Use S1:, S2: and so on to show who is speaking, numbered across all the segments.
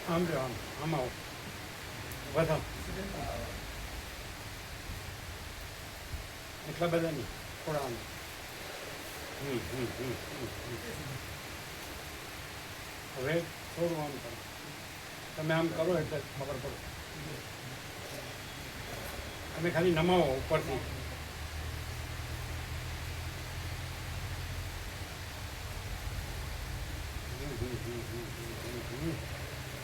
S1: આમ જો આમ આવો વધો એટલા બધા નહીં થોડા આમ હવે થોડું આમ કરો તમે આમ કરો એટલે ખબર પડે તમે ખાલી નમાવો ઉપરથી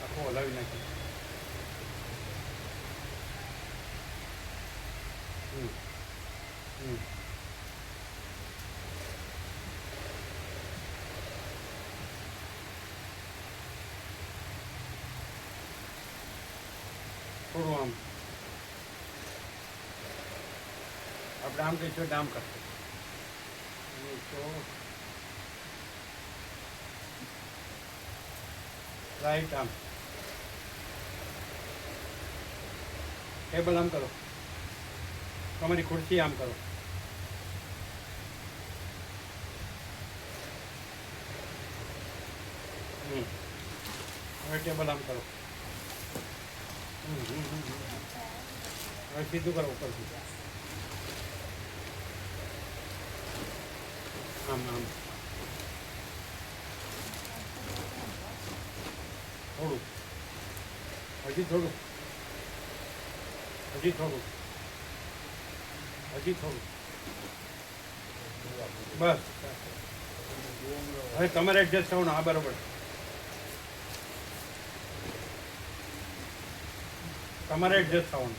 S1: આખો હલાવી નાખી થોડું આમ આપણે આમ કહીશું આમ કરશું તો રાઈટ આમ ટેબલ આમ કરો તમારી ખુરશી આમ કરો હવે ટેબલ આમ કરો હવે સીધું કરો ઉપરથી આમ આમ થોડું હજી થોડું હજી થોડું હજી થોડું બસ હવે તમારે એડજસ્ટ થવાનું હા બરાબર તમારે એડજસ્ટ થવાનું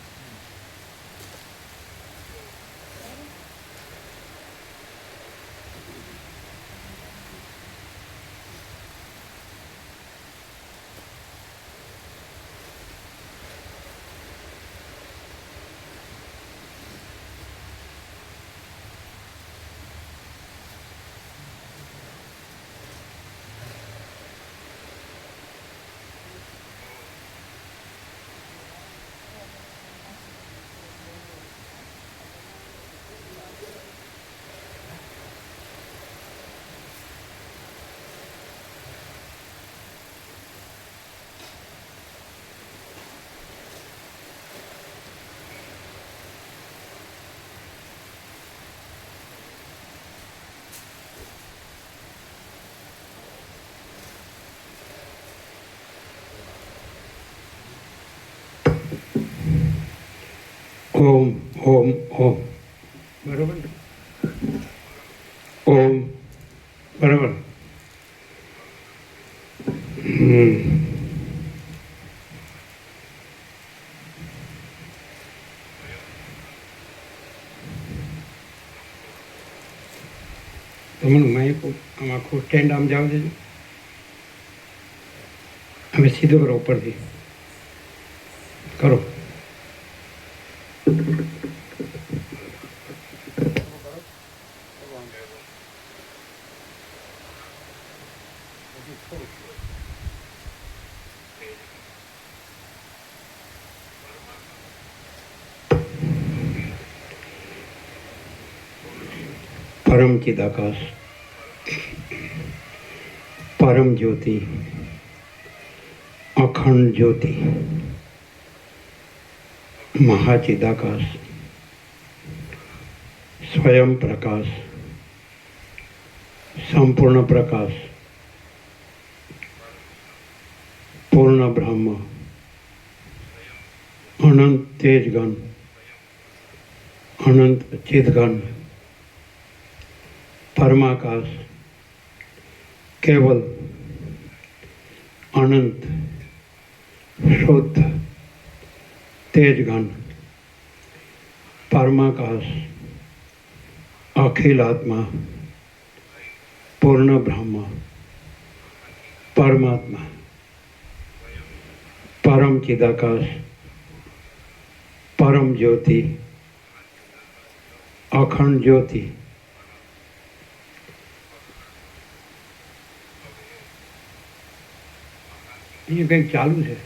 S1: ઓમ ઓમ ઓમ બરાબર ઓમ બરાબર તમને માઇક આમ આખું સ્ટેન્ડ આમ જાવ દેજો હવે સીધો કરો ઉપરથી કરો परम चिदाकाश परम ज्योति
S2: अखंड ज्योति, महाचिदाकाश, स्वयं प्रकाश, संपूर्ण प्रकाश, पूर्ण ब्रह्म, अनंत तेजगण, अनंत चिदगण, परमाकाश, केवल अनंत शुद्ध तेजगण, परमाकाश, अखिल आत्मा, पूर्ण ब्रह्म, परमात्मा, परम चिदाकाश, परम ज्योति, अखंड ज्योति, ये कहीं चालू है।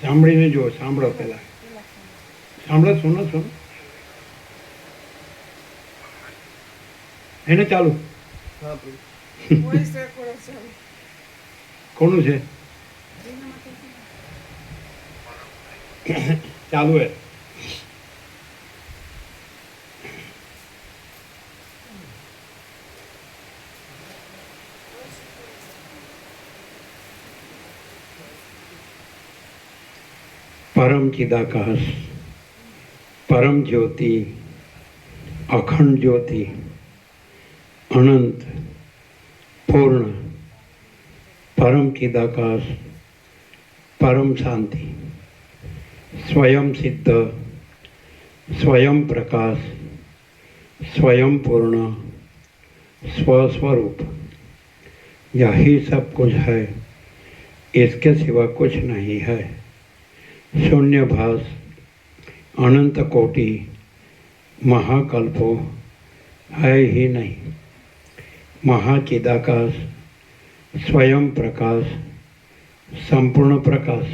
S2: સાંભળીને જો સાંભળો પહેલા સાંભળો સુનો એને ચાલુ કોનું છે ચાલુ હે परम चिदाकाश, परम ज्योति, अखंड ज्योति, अनंत पूर्ण, परम चिदाकाश, परम शांति, स्वयं सिद्ध, स्वयं प्रकाश, स्वयं पूर्ण, स्वस्वरूप, यही सब कुछ है, इसके सिवा कुछ नहीं है। शून्यभास, अनंत कोटि, महाकल्पो है ही नहीं। महाचिदाकाश, स्वयं प्रकाश, संपूर्ण प्रकाश,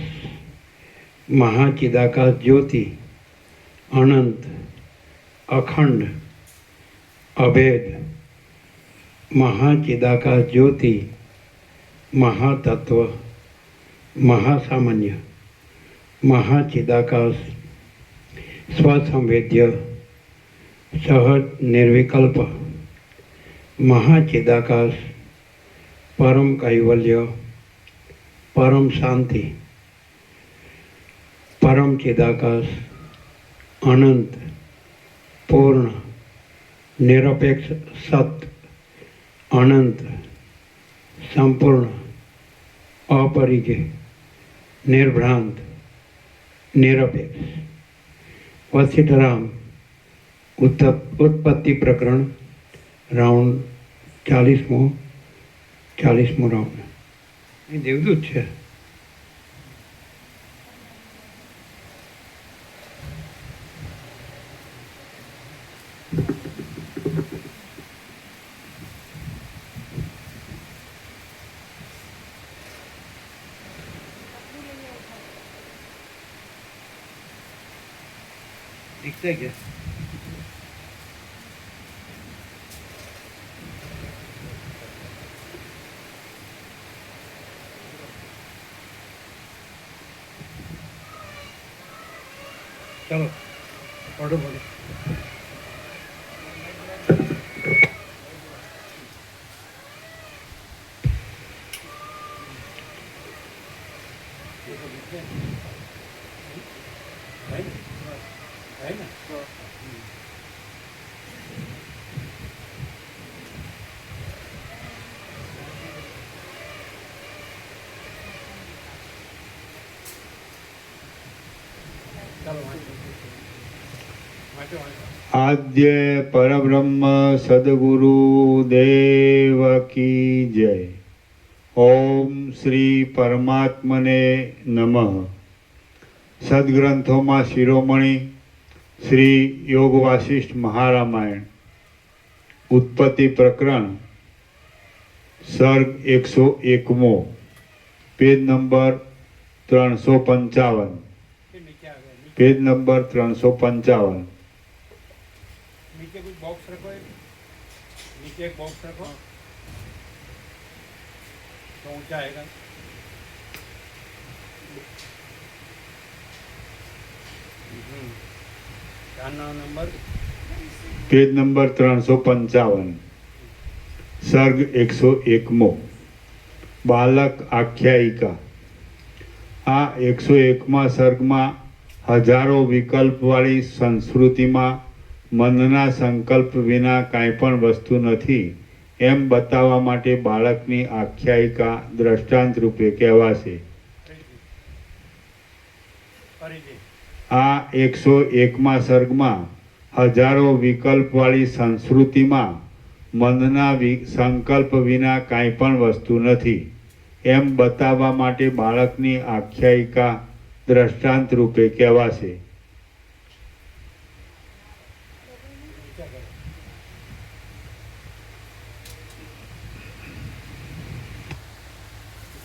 S2: महाचिदाकाश ज्योति, अनंत, अखंड, अभेद, महाचिदाकाश ज्योति, महातत्व, महासामान्य, महाचिदाकाश, स्वसंवेद्य, सहज निर्विकल्प, महाचिदाकाश, परम कैवल्य, परम शांति, परम चिदाकाश, अनंत पूर्ण, निरपेक्ष सत्य, अनंत संपूर्ण, अपरिजय, निर्भ्रांत, निरपेक्ष। वशिष्ठराम उत्पत्ति प्रकरण राउंड 40मो राउंड। ये देवदूत है। दिखते क्या? चलो पढ़ो बोलो।
S3: आद्य परब्रह्म सद्गुरु देव की जय। ओम श्री परमात्मने नमः। सद्ग्रंथों में शिरोमणि श्री योग वासिष्ठ महारामायण उत्पत्ति प्रकरण सर्ग 101मो पेज नंबर 355 पेज नंबर 355।
S1: नीचे कुछ बॉक्स रखो नीचे एक बॉक्स रखो तो ऊंचा आएगा। क्या नंबर?
S3: પેજ નંબર 355 સર્ગ 101મો બાલક આખ્યાયિકા। આ 101મા સર્ગમાં હજારો વિકલ્પવાળી સંસ્કૃતિમાં મનના સંકલ્પ વિના કાંઈ પણ વસ્તુ નથી એમ બતાવવા માટે બાળકની આખ્યાયિકા દ્રષ્ટાંત રૂપે કહેવાશે। આ 101મા સર્ગમાં હજારો વિકલ્પવાળી સંસ્કૃતિમાં મનના સંકલ્પ વિના કાંઈ પણ વસ્તુ નથી એમ બતાવવા માટે બાળકની આખ્યાયિકા દ્રષ્ટાંત રૂપે કહેવાશે।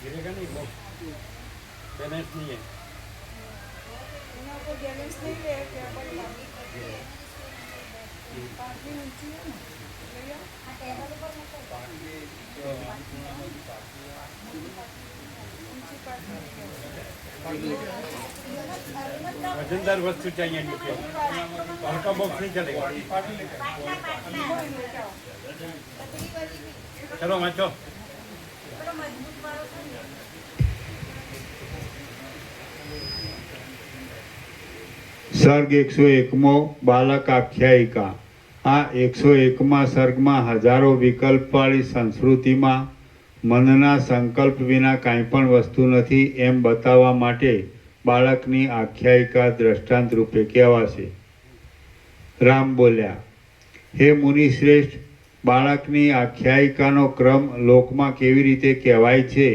S1: गिरेगा नहीं बॉक्स, बैलेंस नहीं है।
S4: बैलेंस नहीं है क्या पड़ेगा? पार्टी ऊंची है ना, भैया टेबल पर मत ऊंची पार्टी
S1: वजनदार वस्तु चाहिए नीचे, हल्का बॉक्स नहीं चलेगा। चलो मचो। સર્ગ 101મો બાલક આખ્યાયિકા। આ 101મા સર્ગમાં હજારો વિકલ્પવાળી સંસ્કૃતિમાં મનના સંકલ્પ વિના કાંઈ પણ વસ્તુ નથી એમ બતાવવા માટે બાળકની આખ્યાયિકા દ્રષ્ટાંત રૂપે કહેવાશે। રામ બોલ્યા, હે મુનિશ્રેષ્ઠ, બાળકની આખ્યાયિકાનો ક્રમ લોકમાં કેવી રીતે કહેવાય છે,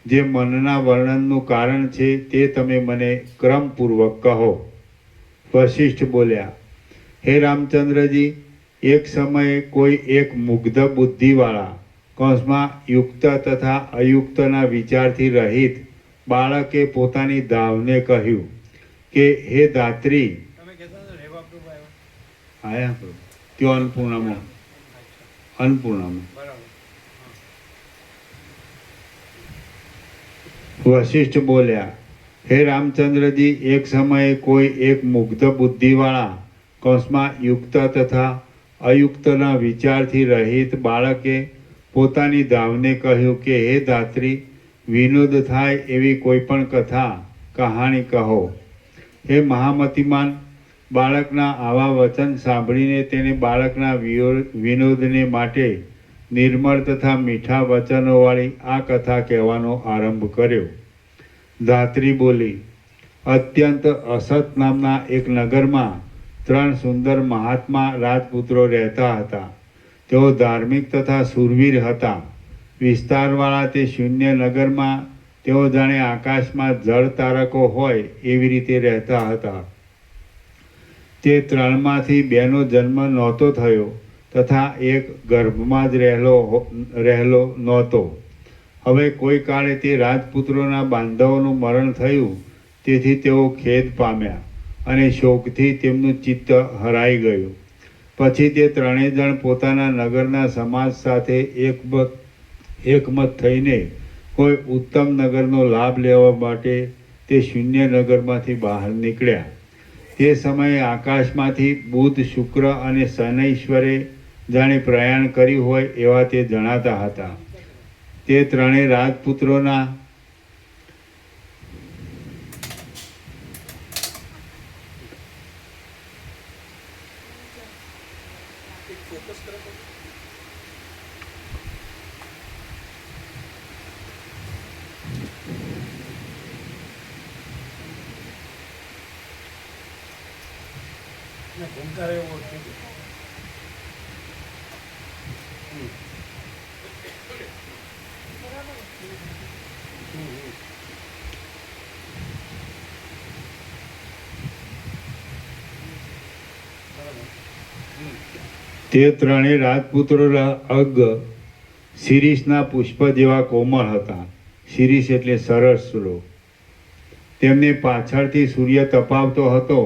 S1: જે મનના વર્ણનનું કારણ છે તે તમે મને ક્રમપૂર્વક કહો। વશિષ્ઠ બોલ્યા, હે રામચંદ્રજી, એક સમયે કોઈ એક મુગ્ધ બુદ્ધિવાળા કૌંસમાં યુક્ત તથા અયુક્તના વિચારથી રહિત બાળકે પોતાની દાવને કહ્યું કે હે ધાત્રી, આયા त्यो अन्नपूर्णाમાં वशिष्ठ बोल्या, हे रामचंद्र जी, एक समय कोई एक मुग्ध बुद्धिवाळा कौंसमा युक्त तथा अयुक्तना विचारथी रहित बाळके पोतानी दावने કહ્યું કે હે ધાત્રી, વિનોદ થાય એવી કોઈ પણ કથા કહાણી કહો। હે મહામતિમાન, બાળકના આવા વચન સાંભળીને તેને બાળકના વિનોદને માટે નિર્મળ તથા મીઠા વચનોવાળી આ કથા કહેવાનો આરંભ કર્યો। ધાત્રી બોલી, અત્યંત અસત નામના એક નગરમાં 3 સુંદર મહાત્મા રાજપુત્રો રહેતા હતા। તેઓ ધાર્મિક તથા શૂરવીર હતા। વિસ્તારવાળા તે શૂન્ય નગરમાં તેઓ જાણે આકાશમાં જળ તારકો હોય એવી રીતે રહેતા હતા। તે 3માંથી 2નો જન્મ નહોતો થયો તથા એક ગર્ભમાં જ રહેલો નહોતો। હવે કોઈ કાળે તે રાજપુત્રોના બાંધવોનું મરણ થયું, તેથી તેઓ ખેદ પામ્યા અને શોકથી તેમનું ચિત્ત હરાઈ ગયું। પછી તે 3 જણ પોતાના નગરના સમાજ સાથે એકમત થઈને કોઈ ઉત્તમ નગરનો લાભ લેવા માટે તે શૂન્ય નગરમાંથી બહાર નીકળ્યા। તે સમયે આકાશમાંથી બુધ, શુક્ર અને શનૈશ્વરે જાણે પ્રયાણ કર્યું હોય એવા તે જણાતા હતા। તે 3 રાજપુત્રોના घूमता रहे वो તે 3 રાજપુત્રોના અંગ શિરીષના પુષ્પ જેવા કોમળ હતા। શિરીષ એટલે સરસ શ્લોક। તેમને પાછળથી સૂર્ય તપાવતો હતો।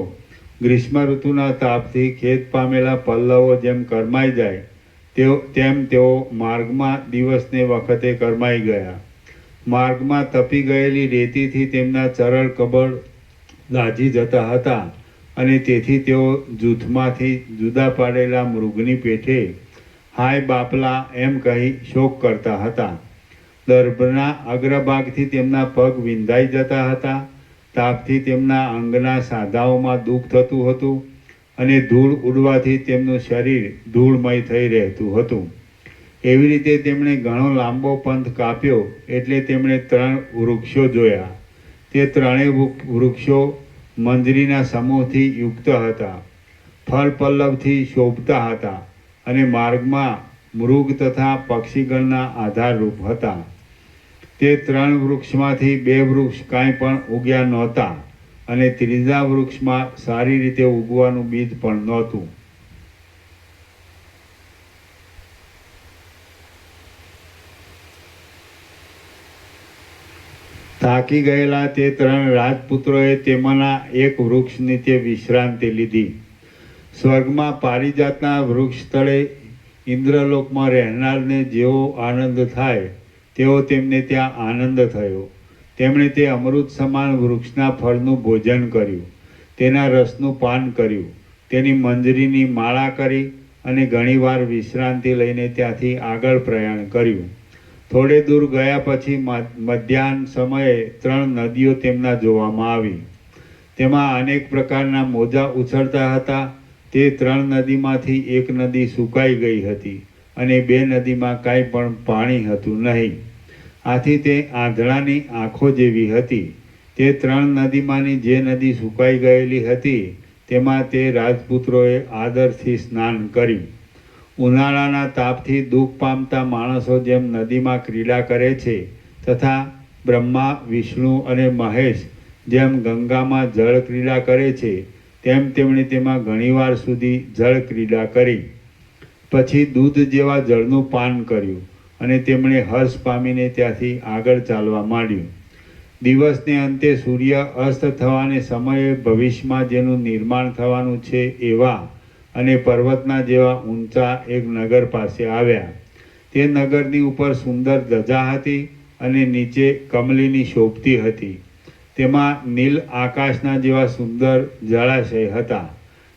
S1: ગ્રીષ્મ ઋતુના તાપથી ખેત પામેલા પલ્લવો જેમ કરમાઈ જાય
S3: તેઓ માર્ગમાં દિવસને વખતે કરમાઈ ગયા. માર્ગમાં તપી ગયેલી રેતીથી તેમના ચરળ કબળ દાઝી જતા હતા અને તેથી તેઓ જૂથમાંથી જુદા પાડેલા મૃગની પેઠે હાય બાપલા એમ કહી શોક કરતા હતા. દર્ભના અગ્રભાગથી તેમના પગ વિંધાઈ જતા હતા. તાપથી તેમના અંગના સાંધાઓમાં દુઃખ થતું હતું અને ધૂળ ઉડવાથી તેમનું શરીર ધૂળમય થઈ રહેતું હતું. એવી રીતે તેમણે ઘણો લાંબો પંથ કાપ્યો એટલે તેમણે 3 વૃક્ષો જોયા. તે ત્રણેય વૃક્ષો મંજરીના સમૂહથી યુક્ત હતા, ફળ પલ્લવથી શોભતા હતા અને માર્ગમાં મૃગ તથા પક્ષીગણના આધારરૂપ હતા. તે 3 વૃક્ષમાંથી 2 વૃક્ષ કાંઈ પણ ઉગ્યા નહોતા અને ત્રીજા વૃક્ષમાં સારી રીતે ઉગવાનું બીજ પણ નહોતું. થાકી ગયેલા તે 3 રાજપુત્રોએ તેમાંના એક વૃક્ષ નીચે વિશ્રાંતિ લીધી. સ્વર્ગમાં પારિજાતના વૃક્ષ તળે ઇન્દ્રલોકમાં રહેનારને જેવો આનંદ થાય તેવો તેમને ત્યાં આનંદ થયો. તેમણે તે અમૃત સમાન વૃક્ષના ફળનું ભોજન કર્યું, તેના રસનું પાન કર્યું, તેની મંજરીની માળા કરી અને ઘણીવાર વિશ્રાંતિ લઈને ત્યાંથી આગળ પ્રયાણ કર્યું. થોડે દૂર ગયા પછી મધ્યાહન સમયે 3 નદીઓ તેમના જોવામાં આવી. તેમાં અનેક પ્રકારના મોજા ઉછળતા હતા. તે 3 નદીમાંથી એક નદી સુકાઈ ગઈ હતી અને 2 નદીમાં કાંઈ પણ પાણી હતું નહીં. આથી તે આંધળાની આંખો જેવી હતી. તે 3 નદીમાંની જે નદી સુકાઈ ગયેલી હતી તેમાં તે રાજપુત્રોએ આદરથી સ્નાન કર્યું. ઉનાળાના તાપથી દુઃખ પામતા માણસો જેમ નદીમાં ક્રીડા કરે છે તથા બ્રહ્મા, વિષ્ણુ અને મહેશ જેમ ગંગામાં જળ ક્રીડા કરે છે તેમ તેમણે તેમાં ઘણીવાર સુધી જળ ક્રીડા કરી. પછી દૂધ જેવા જળનું પાન કર્યું અને તેમણે હર્ષ પામીને ત્યાંથી આગળ ચાલવા માંડ્યું. દિવસને અંતે સૂર્ય અસ્ત થવાને સમયે ભવિષ્યમાં જેનું નિર્માણ થવાનું છે એવા અને પર્વતના જેવા ઊંચા એક નગર પાસે આવ્યા. તે નગરની ઉપર સુંદર ધજા હતી અને નીચે કમલીની શોભતી હતી. તેમાં નીલ આકાશના જેવા સુંદર જળાશય હતા.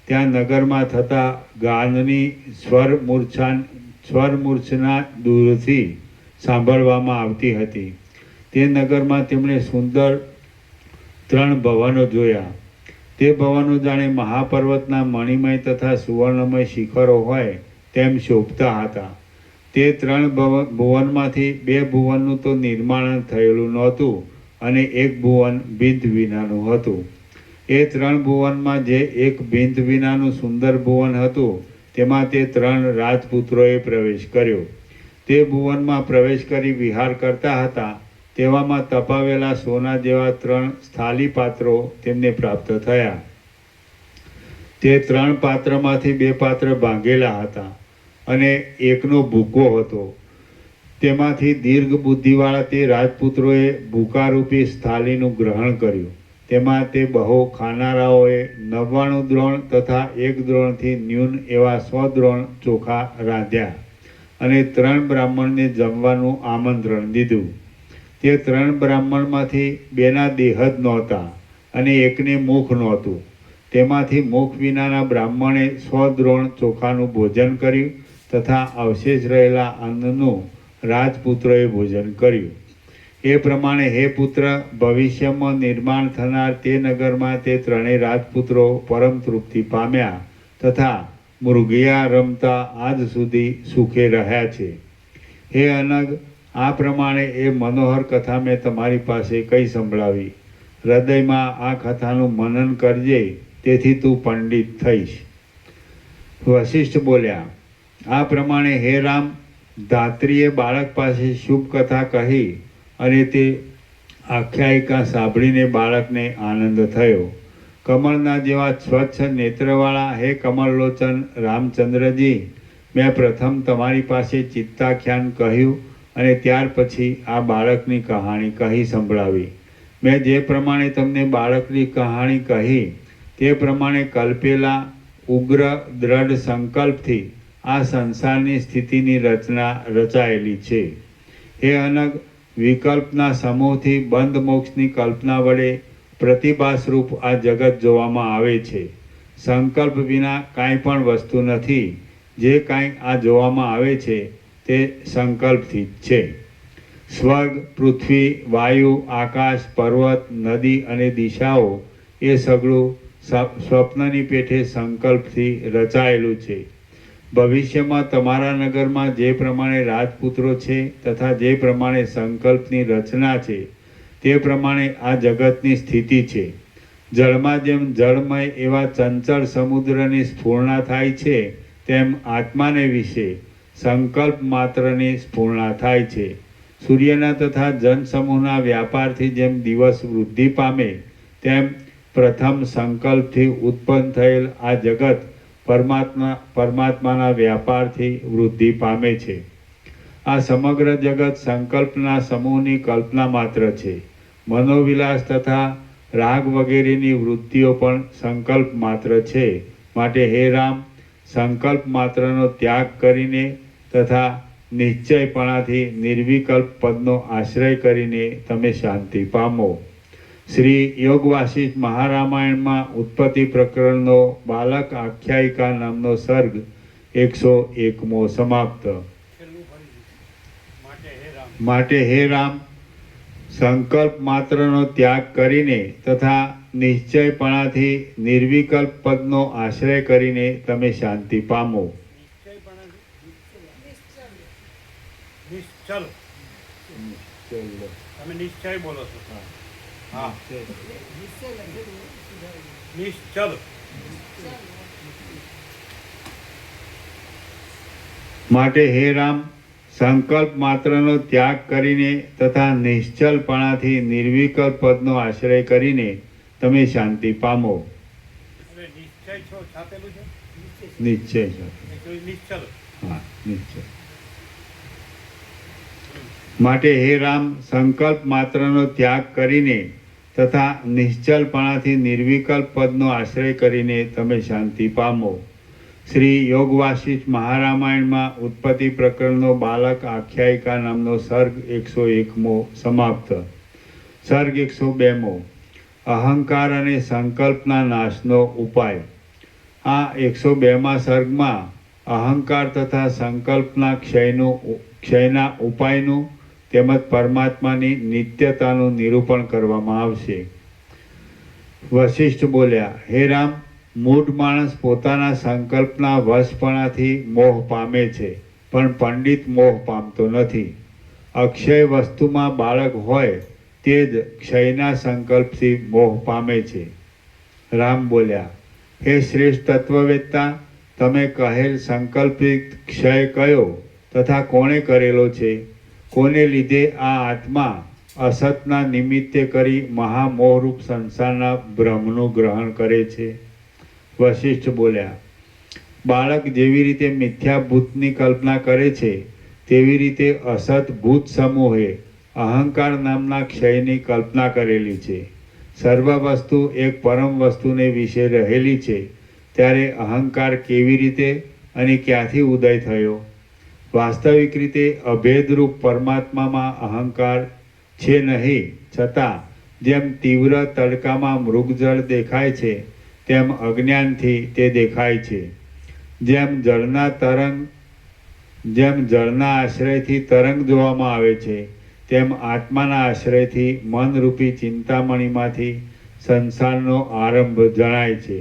S3: ત્યાં નગરમાં થતા ગાનની સ્વરમૂર્છના દૂરથી સાંભળવામાં આવતી હતી. તે નગરમાં તેમણે સુંદર 3 ભવનો જોયા. તે ભવનો જાણે મહાપર્વતના મણિમય તથા સુવર્ણમય શિખરો હોય તેમ શોભતા હતા. તે 3 ભુવનમાંથી 2 ભુવનનું તો નિર્માણ થયેલું નહોતું અને 1 ભુવન બિંદ વિનાનું હતું. એ 3 ભુવનમાં જે એક બિંદ વિનાનું સુંદર ભુવન હતું તેમાં તે 3 રાજપુત્રોએ પ્રવેશ કર્યો. તે ભુવનમાં પ્રવેશ કરી વિહાર કરતા હતા તેવામાં તપાવેલા સોના જેવા 3 સ્થાલી પાત્રો તેમને પ્રાપ્ત થયા. તે 3 પાત્રમાંથી 2 પાત્ર ભાંગેલા હતા અને એકનો ભૂકો હતો. તેમાંથી દીર્ઘ બુદ્ધિવાળા તે રાજપુત્રોએ ભૂકારૂપી સ્થાલીનું ગ્રહણ કર્યું. તેમાં તે બહુ ખાનારાઓએ 99 દ્રોણ તથા 1 દ્રોણથી ન્યૂન એવા 100 દ્રોણ ચોખા રાંધ્યા અને 3 બ્રાહ્મણને જમવાનું આમંત્રણ દીધું. તે 3 બ્રાહ્મણમાંથી 2ના દેહ જ નહોતા અને એકને મુખ નહોતું. તેમાંથી મુખ વિનાના બ્રાહ્મણે 100 દ્રોણ ચોખાનું ભોજન કર્યું તથા અવશેષ રહેલા અન્નનું રાજપુત્રોએ ભોજન કર્યું. એ પ્રમાણે હે પુત્ર, ભવિષ્યમાં નિર્માણ થનાર તે નગરમાં તે 3 રાજપુત્રો પરમ તૃપ્તિ પામ્યા તથા મૃગયા રમતા આજ સુધી સુખે રહ્યા છે. હે અનગ, આ પ્રમાણે એ મનોહર કથા મેં તમારી પાસે કઈ સંભળાવી. હૃદયમાં આ કથાનું મનન કરજે, તેથી તું પંડિત થઈશ. વશિષ્ઠ બોલ્યા, આ પ્રમાણે હે રામ, ધાત્રીએ બાળક પાસે શુભ કથા કહી અને તે આખ્યાયિકા સાંભળીને બાળકને આનંદ થયો. કમળના જેવા સ્વચ્છ નેત્રવાળા હે કમળલોચન રામચંદ્રજી, મેં પ્રથમ તમારી પાસે ચિત્તાખ્યાન કહ્યું અને ત્યાર પછી આ બાળકની કહાણી કહી સંભળાવી. મેં જે પ્રમાણે તમને બાળકની કહાણી કહી તે પ્રમાણે કલ્પેલા ઉગ્ર દ્રઢ સંકલ્પથી આ સંસારની સ્થિતિની રચના રચાયેલી છે. એ અનગ વિકલ્પના સમૂહથી બંધ મોક્ષની કલ્પના વડે પ્રતિભાસરૂપ આ જગત જોવામાં આવે છે. સંકલ્પ વિના કાંઈ પણ વસ્તુ નથી. જે કાંઈ આ જોવામાં આવે છે તે સંકલ્પથી જ છે. સ્વર્ગ, પૃથ્વી, વાયુ, આકાશ, પર્વત, નદી અને દિશાઓ એ સગળું સ્વપ્નની પેઠે સંકલ્પથી રચાયેલું છે. ભવિષ્યમાં તમારા નગરમાં જે પ્રમાણે રાજપુત્રો છે તથા જે પ્રમાણે સંકલ્પની રચના છે તે પ્રમાણે આ જગતની સ્થિતિ છે. જળમાં જેમ જળમય એવા ચંચળ સમુદ્રની સ્ફૂર્ણા થાય છે તેમ આત્માને વિશે સંકલ્પ માત્રની સ્ફૂર્ણા થાય છે. સૂર્યના તથા જનસમૂહના વ્યાપારથી જેમ દિવસ વૃદ્ધિ પામે તેમ પ્રથમ સંકલ્પથી ઉત્પન્ન થયેલ આ જગત પરમાત્માના વ્યાપારથી વૃદ્ધિ પામે છે. આ સમગ્ર જગત સંકલ્પના સમૂહની કલ્પના માત્ર છે. મનોવિલાસ તથા રાગ વગેરેની વૃત્તિઓ પણ સંકલ્પ માત્ર છે. માટે હે રામ, સંકલ્પ માત્રનો ત્યાગ કરીને તથા નિશ્ચયપણાથી નિર્વિકલ્પ પદનો આશ્રય કરીને તમે શાંતિ પામો. શ્રી યોગ વાસિષ્ઠ મહારામાયણમાં ઉત્પત્તિ પ્રકરણનો બાલક આખ્યાયિકા નામનો સર્ગ 101મો સમાપ્ત. માટે હે રામ, સંકલ્પ માત્રનો ત્યાગ કરીને તથા નિશ્ચયપણાથી નિર્વિકલ્પ પદનો આશ્રય કરીને તમે શાંતિ પામો.
S2: નિશ્ચલ તમે નિશ્ચય બોલો છો. હા, નિશ્ચલ.
S3: માટે હે રામ, સંકલ્પ માત્રનો ત્યાગ કરીને તથા નિશ્ચલપણાથી નિર્વિકલ્પ પદનો આશ્રય કરીને તમે શાંતિ પામો.
S2: નિશ્ચય છો છાપેલું છે.
S3: નિશ્ચય
S2: નિશ્ચલ.
S3: હા, નિશ્ચય. માટે હે રામ, સંકલ્પ માત્રનો ત્યાગ કરીને તથા નિશ્ચલપણાથી નિર્વિકલ્પ પદનો આશ્રય કરીને તમે શાંતિ પામો. શ્રી યોગ વાસિષ્ઠ મહારામાયણમાં ઉત્પત્તિ પ્રકરણનો બાલક આખ્યાયિકા નામનો સર્ગ 101મો સમાપ્ત. સર્ગ 102મો અહંકાર અને સંકલ્પના નાશનો ઉપાય. આ 102મા સર્ગમાં અહંકાર તથા સંકલ્પના ક્ષયના ઉપાયનું તેમજ પરમાત્માની નિત્યતાનું નિરૂપણ કરવામાં આવશે. વશિષ્ઠ બોલ્યા, હે રામ, મૂઢ માણસ પોતાના સંકલ્પના વશપણાથી મોહ પામે છે, પણ પંડિત મોહ પામતો નથી. અક્ષય વસ્તુમાં બાળક હોય તે જ ક્ષયના સંકલ્પથી મોહ પામે છે. રામ બોલ્યા, હે શ્રેષ્ઠ તત્વવેત્તા, તમે કહેલ સંકલ્પિત ક્ષય કયો તથા કોણે કરેલો છે? કોને લીધે આ આત્મા અસતના નિમિત્તે કરી મહામોહરૂપ સંસારના ભ્રમનું ગ્રહણ કરે છે? વશિષ્ઠ બોલ્યા, બાળક જેવી રીતે મિથ્યા ભૂતની કલ્પના કરે છે તેવી રીતે અસત ભૂત સમૂહે અહંકાર નામના ક્ષયની કલ્પના કરેલી છે. સર્વ વસ્તુ એક પરમ વસ્તુને વિશે રહેલી છે, ત્યારે અહંકાર કેવી રીતે અને ક્યાંથી ઉદય થયો? વાસ્તવિક રીતે અભેદરૂપ પરમાત્મામાં અહંકાર છે નહીં, છતાં જેમ તીવ્ર તડકામાં મૃગજળ દેખાય છે તેમ અજ્ઞાનથી તે દેખાય છે. જેમ જળના આશ્રયથી તરંગ જોવામાં આવે છે તેમ આત્માના આશ્રયથી મનરૂપી ચિંતામણીમાંથી સંસારનો આરંભ જણાય છે.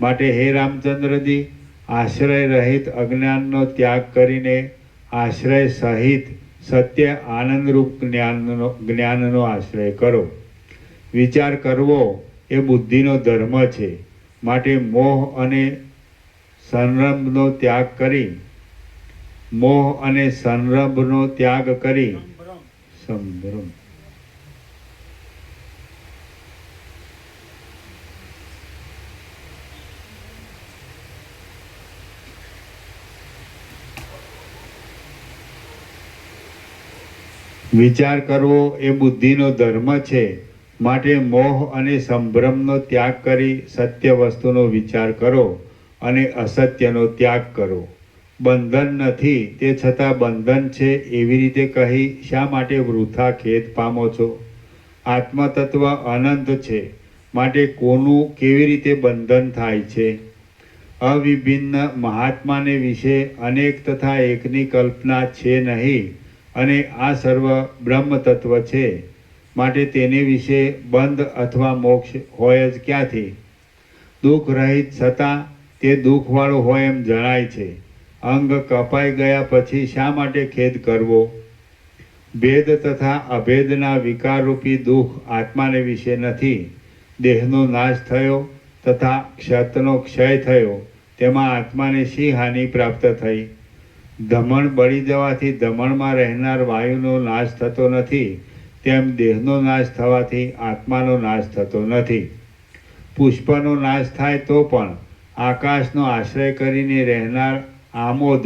S3: માટે હે રામચંદ્રજી, આશ્રય રહિત અજ્ઞાનનો ત્યાગ કરીને આશ્રય સહિત સત્ય આનંદરૂપ જ્ઞાનનો આશ્રય કરો. વિચાર કરવો એ બુદ્ધિનો ધર્મ છે. માટે મોહ અને સંરંભનો ત્યાગ કરી સંભ્રમ વિચાર કરવો એ બુદ્ધિનો ધર્મ છે. માટે મોહ અને સંભ્રમનો ત્યાગ કરી સત્ય વસ્તુનો વિચાર કરો અને અસત્યનો ત્યાગ કરો.
S1: બંધન નથી તે છતાં બંધન છે એવી રીતે કહી શા માટે વૃથા ખેદ પામો છો? આત્મતત્વ અનંત છે, માટે કોનું કેવી રીતે બંધન થાય છે? અવિભિન્ન મહાત્માને વિશે અનેક તથા એકની કલ્પના છે નહીં, અને આ સર્વ બ્રહ્મ તત્વ છે, માટે તેને વિશે બંધ અથવા મોક્ષ હોય જ ક્યાંથી? દુઃખ રહિત છતાં તે દુઃખવાળું હોય એમ જણાય છે. અંગ કપાઈ ગયા પછી શા માટે ખેદ કરવો? ભેદ તથા અભેદના વિકારરૂપી દુઃખ આત્માને વિશે નથી. દેહનો નાશ થયો તથા ક્ષતનો ક્ષય થયો, તેમાં આત્માને શી હાનિ પ્રાપ્ત થઈ? ધમણ બળી જવાથી ધમણમાં રહેનાર વાયુનો નાશ થતો નથી, તેમ દેહનો નાશ થવાથી આત્માનો નાશ થતો નથી. પુષ્પનો નાશ થાય તો પણ આકાશનો આશ્રય કરીને રહેનાર આમોદ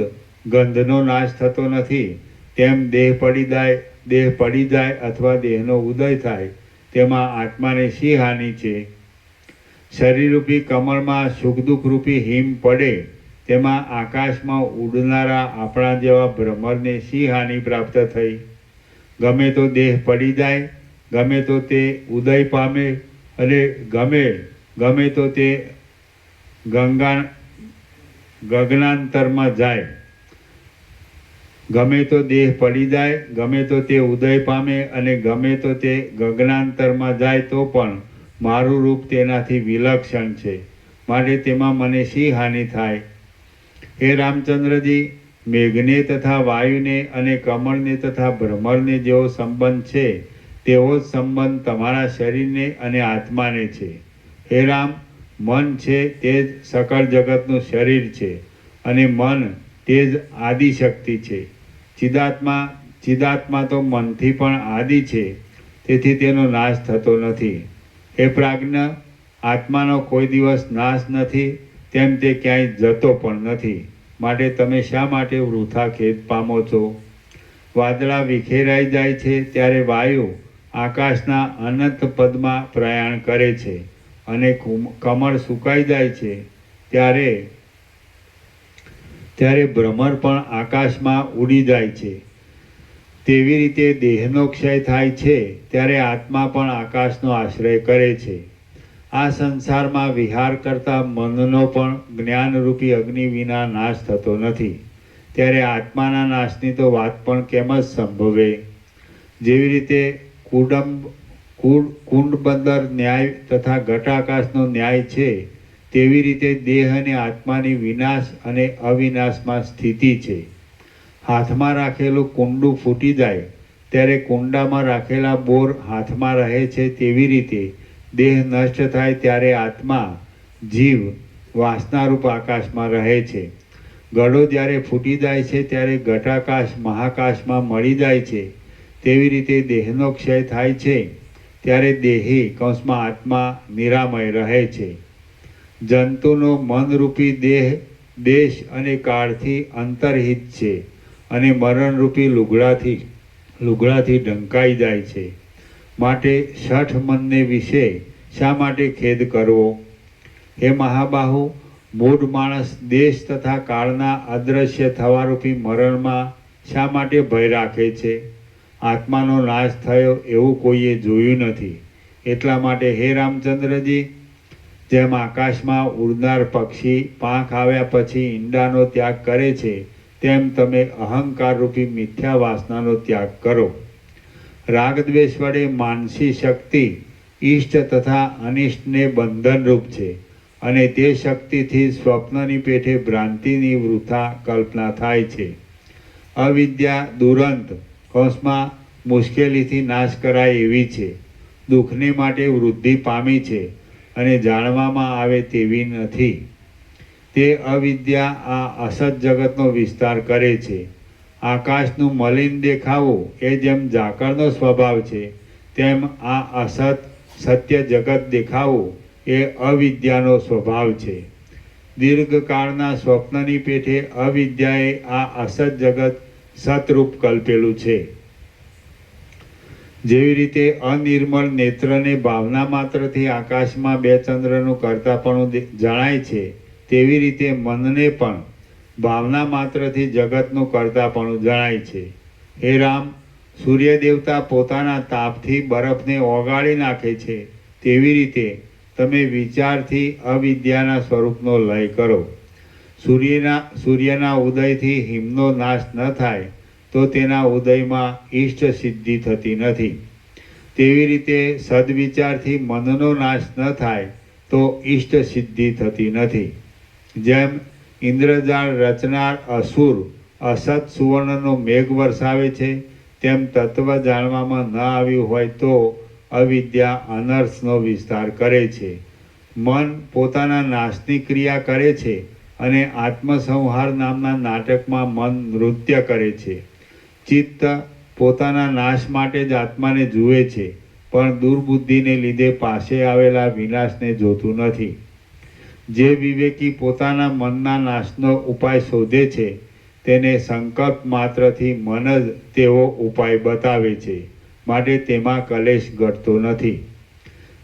S1: ગંધનો નાશ થતો નથી, તેમ દેહ પડી જાય અથવા દેહનો ઉદય થાય, તેમાં આત્માને શી હાનિ છે? શરીરરૂપી કમળમાં સુખ દુઃખરૂપી હિમ પડે, તેમાં આકાશમાં ઉડનારા આપણા જેવા ભ્રમરને શી હાનિ પ્રાપ્ત થઈ? ગમે તો દેહ પડી જાય, ગમે તો તે ઉદય પામે, અને ગમે તો તે ગગનાંતરમાં જાય. ગમે તો દેહ પડી જાય, ગમે તો તે ઉદય પામે, અને ગમે તો તે ગગનાંતરમાં જાય, તો પણ મારું રૂપ તેનાથી વિલક્ષણ છે, માટે તેમાં મને શી હાનિ થાય? હે રામચંદ્રજી, મેઘને તથા વાયુને અને કમળને તથા ભ્રમરને જેવો સંબંધ છે, તેવો જ સંબંધ તમારા શરીરને અને આત્માને છે. હે રામ, મન છે તે જ સકળ જગતનું શરીર છે, અને મન તે જ આદિશક્તિ છે. ચિદાત્મા તો મનથી પણ આદિ છે, તેથી તેનો નાશ થતો નથી. હે પ્રાજ્ઞ, આત્માનો કોઈ દિવસ નાશ નથી, તેમ તે ક્યાંય જતો પણ નથી, માટે તમે શા માટે વૃથા ખેદ પામો છો? વાદળા વિખેરાઈ જાય છે ત્યારે વાયુ આકાશના અનંત પદમાં પ્રયાણ કરે છે, અને કમળ સુકાઈ જાય છે ત્યારે ભ્રમર પણ આકાશમાં ઉડી જાય છે. તેવી રીતે દેહનો ક્ષય થાય છે ત્યારે આત્મા પણ આકાશનો આશ્રય કરે છે. આ સંસારમાં વિહાર કરતા મનનો પણ જ્ઞાનરૂપી અગ્નિ વિના નાશ થતો નથી, ત્યારે આત્માના નાશની તો વાત પણ કેમ જ સંભવે? જેવી રીતે કુંડબંદર ન્યાય તથા ઘટાકાશનો ન્યાય છે, તેવી રીતે દેહ અને આત્માની વિનાશ અને અવિનાશમાં સ્થિતિ છે. હાથમાં રાખેલું કુંડું ફૂટી જાય ત્યારે કુંડામાં રાખેલા બોર હાથમાં રહે છે, તેવી રીતે દેહ નષ્ટ થાય ત્યારે આત્મા જીવ વાસનારૂપ આકાશમાં રહે છે. ગળો જ્યારે ફૂટી જાય છે ત્યારે ઘટાકાશ મહાકાશમાં મળી જાય છે, તેવી રીતે દેહનો ક્ષય થાય છે ત્યારે દેહી આત્મા નિરામય રહે છે. જંતુનો મનરૂપી દેહ દેશ અને કાળથી અંતરહિત છે, અને મરણરૂપી લુગડાથી ઢંકાઈ જાય છે, માટે શઠ મનને વિશે શા માટે ખેદ કરવો? હે મહાબાહુ, મૂઢ માણસ દેશ તથા કાળના અદ્રશ્ય થવારૂપી મરણમાં શા માટે ભય રાખે છે? આત્માનો નાશ થયો એવું કોઈએ જોયું નથી. એટલા માટે હે રામચંદ્રજી, જેમ આકાશમાં ઉડનાર પક્ષી પાંખ આવ્યા પછી ઈંડાનો ત્યાગ કરે છે, તેમ તમે અહંકારરૂપી મિથ્યા વાસનાનો ત્યાગ કરો. રાગદ્વેષ વડે માનસી શક્તિ ઈષ્ટ તથા અનિષ્ટને બંધનરૂપ છે, અને તે શક્તિથી સ્વપ્નની પેઠે ભ્રાંતિની વૃથા કલ્પના થાય છે. અવિદ્યા દુરંત મુશ્કેલીથી નાશ કરાય એવી છે, દુઃખને માટે વૃદ્ધિ પામી છે, અને જાણવામાં આવે તેવી નથી. તે અવિદ્યા આ અસત જગતનો વિસ્તાર કરે છે. આકાશનું મલિન દેખાવું એ જેમ ઝાકળનો સ્વભાવ છે, તેમ આ અસત સત્ય જગત દેખાવું એ અવિદ્યાનો સ્વભાવ છે. દીર્ઘકાળના સ્વપ્નની પેઠે અવિદ્યાએ આ અસત જગત સતરૂપ કલ્પેલું છે. જેવી રીતે અનિર્મળ નેત્રને ભાવના માત્રથી આકાશમાં બે ચંદ્રનું કરતાપણું જણાય છે, તેવી રીતે મનને પણ ભાવના માત્રથી જગતનું કરતાપણું જણાય છે. હે રામ, સૂર્ય દેવતા પોતાના તાપથી બરફને ઓગાળી નાખે છે, તેવી રીતે તમે વિચારથી અવિદ્યાના સ્વરૂપનો લય કરો. સૂર્યના ઉદયથી હિમનો નાશ ન થાય તો તેના ઉદયમાં ઈષ્ટ સિદ્ધિ થતી નથી. તેવી રીતે સદવિચારથી મનનો નાશ ન થાય તો ઈષ્ટ સિદ્ધિ થતી નથી. જેમ ઇન્દ્રજાળ રચનાર અસુર અસત સુવર્ણનો મેઘ વરસાવે છે, તેમ તત્વ જાણવામાં ન આવ્યું હોય તો અવિદ્યા અનર્થનો વિસ્તાર કરે છે. મન પોતાના નાશની ક્રિયા કરે છે અને આત્મસંહાર નામના નાટકમાં મન નૃત્ય કરે છે. ચિત્ત પોતાના નાશ માટે જ આત્માને જુએ છે, પણ દુર્બુદ્ધિને લીધે પાસે આવેલા વિનાશને જોતું નથી. જે વિવેકી પોતાના મનના નાશનો ઉપાય શોધે છે, તેને સંકલ્પ માત્રથી મન જ તેવો ઉપાય બતાવે છે, માટે તેમાં કલેશ ઘટતો નથી.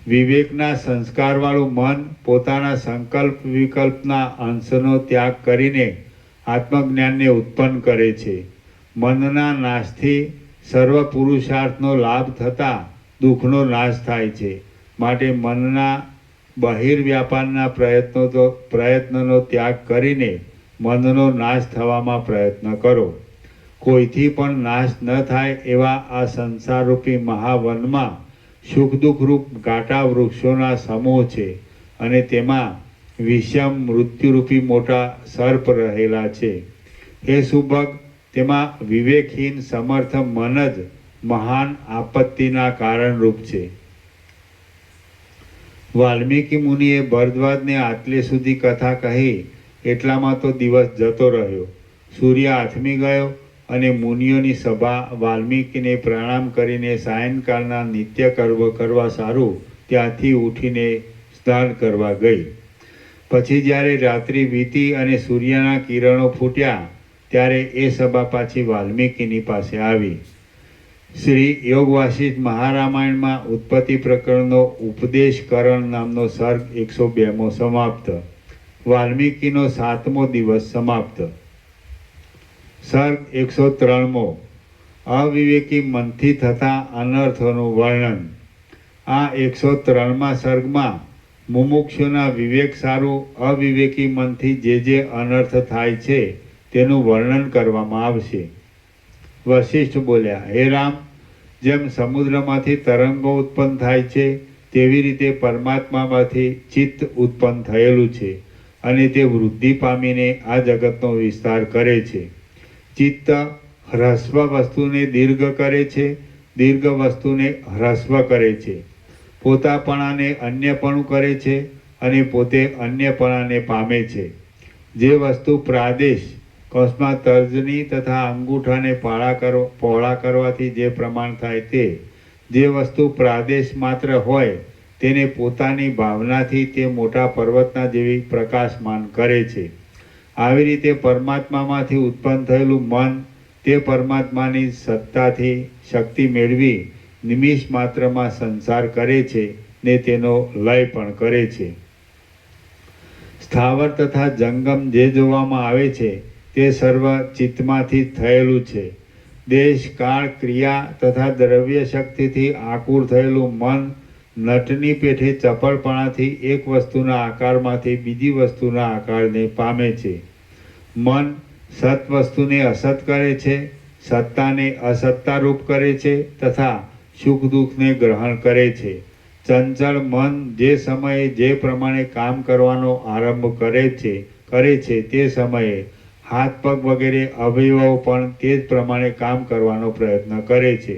S1: વિવેકના સંસ્કારવાળું મન પોતાના સંકલ્પ વિકલ્પના અંશનો ત્યાગ કરીને આત્મજ્ઞાનને ઉત્પન્ન કરે છે. મનના નાશથી સર્વ પુરુષાર્થનો લાભ થતાં દુઃખનો નાશ થાય છે, માટે મનના બહિર્વ્યાપારના પ્રયત્નનો ત્યાગ કરીને મનનો નાશ થવામાં પ્રયત્ન કરો. કોઈથી પણ નાશ ન થાય એવા આ સંસારરૂપી મહાવનમાં સુખ દુઃખરૂપ ઘાટા વૃક્ષોના સમૂહ છે અને તેમાં વિષમ મૃત્યુરૂપી મોટા સર્પ રહેલા છે. હે સુભગ, તેમાં વિવેકહીન સમર્થ મન જ મહાન આપત્તિના કારણરૂપ છે. વાલ્મીકી મુનિએ ભરદ્વાજને આટલે સુધી કથા કહી એટલામાં તો દિવસ જતો રહ્યો. સૂર્ય આથમી ગયો અને મુનિઓની સભા વાલ્મીકીને પ્રણામ કરીને સાયંકાળના નિત્ય કર્મ કરવા સારું ત્યાંથી ઉઠીને સ્નાન કરવા ગઈ. પછી જ્યારે રાત્રિ વીતી અને સૂર્યના કિરણો ફૂટ્યા ત્યારે એ સભા પાછી વાલ્મીકીની પાસે આવી. શ્રી યોગ વાસિષ્ઠ મહારામાયણમાં ઉત્પત્તિ પ્રકરણનો ઉપદેશકરણ નામનો સર્ગ 102મો સમાપ્ત. વાલ્મીકીનો 7મો દિવસ સમાપ્ત. સર્ગ 103મો. અવિવેકી મનથી થતા અનર્થોનું વર્ણન. આ 103મા સર્ગમાં મુમુક્ષુના વિવેક સારું અવિવેકી મનથી જે અનર્થ થાય છે તેનું વર્ણન કરવામાં આવશે. વશિષ્ઠ બોલ્યા, હે રામ, જેમ સમુદ્રમાંથી તરંગો ઉત્પન્ન થાય છે તેવી રીતે પરમાત્મામાંથી ચિત્ત ઉત્પન્ન થયેલું છે અને તે વૃદ્ધિ પામીને આ જગતનો વિસ્તાર કરે છે. ચિત્ત હ્રસ્વ વસ્તુને દીર્ઘ કરે છે, દીર્ઘ વસ્તુને હ્રસ્વ કરે છે, પોતાપણાને અન્યપણું કરે છે અને પોતે અન્યપણાને પામે છે. જે વસ્તુ પ્રાદેશ કૌંસમાં તર્જની તથા અંગૂઠાને પહોળા કરવાથી જે પ્રમાણ થાય તે, જે વસ્તુ પ્રાદેશ માત્ર હોય તેને પોતાની ભાવનાથી તે મોટા પર્વતના જેવી પ્રકાશમાન કરે છે. આવી રીતે પરમાત્મામાંથી ઉત્પન્ન થયેલું મન તે પરમાત્માની સત્તાથી શક્તિ મેળવી નિમિષ માત્રમાં સંસાર કરે છે ને તેનો લય પણ કરે છે. સ્થાવર તથા જંગમ જે જોવામાં આવે છે તે સર્વ ચિત્તમાંથી થયેલું છે. દેશ કાળ ક્રિયા તથા દ્રવ્ય શક્તિથી આકુર થયેલું મન નટની પેઠે ચપળપણાથી એક વસ્તુના આકારમાંથી બીજી વસ્તુના આકારને પામે છે. મન સત વસ્તુને અસત કરે છે, સત્તાને અસત્તારૂપ કરે છે તથા સુખ દુઃખને ગ્રહણ કરે છે. ચંચળ મન જે સમયે જે પ્રમાણે કામ કરવાનો આરંભ કરે છે તે સમયે હાથ પગ વગેરે અવયવો પણ તે જ પ્રમાણે કામ કરવાનો પ્રયત્ન કરે છે.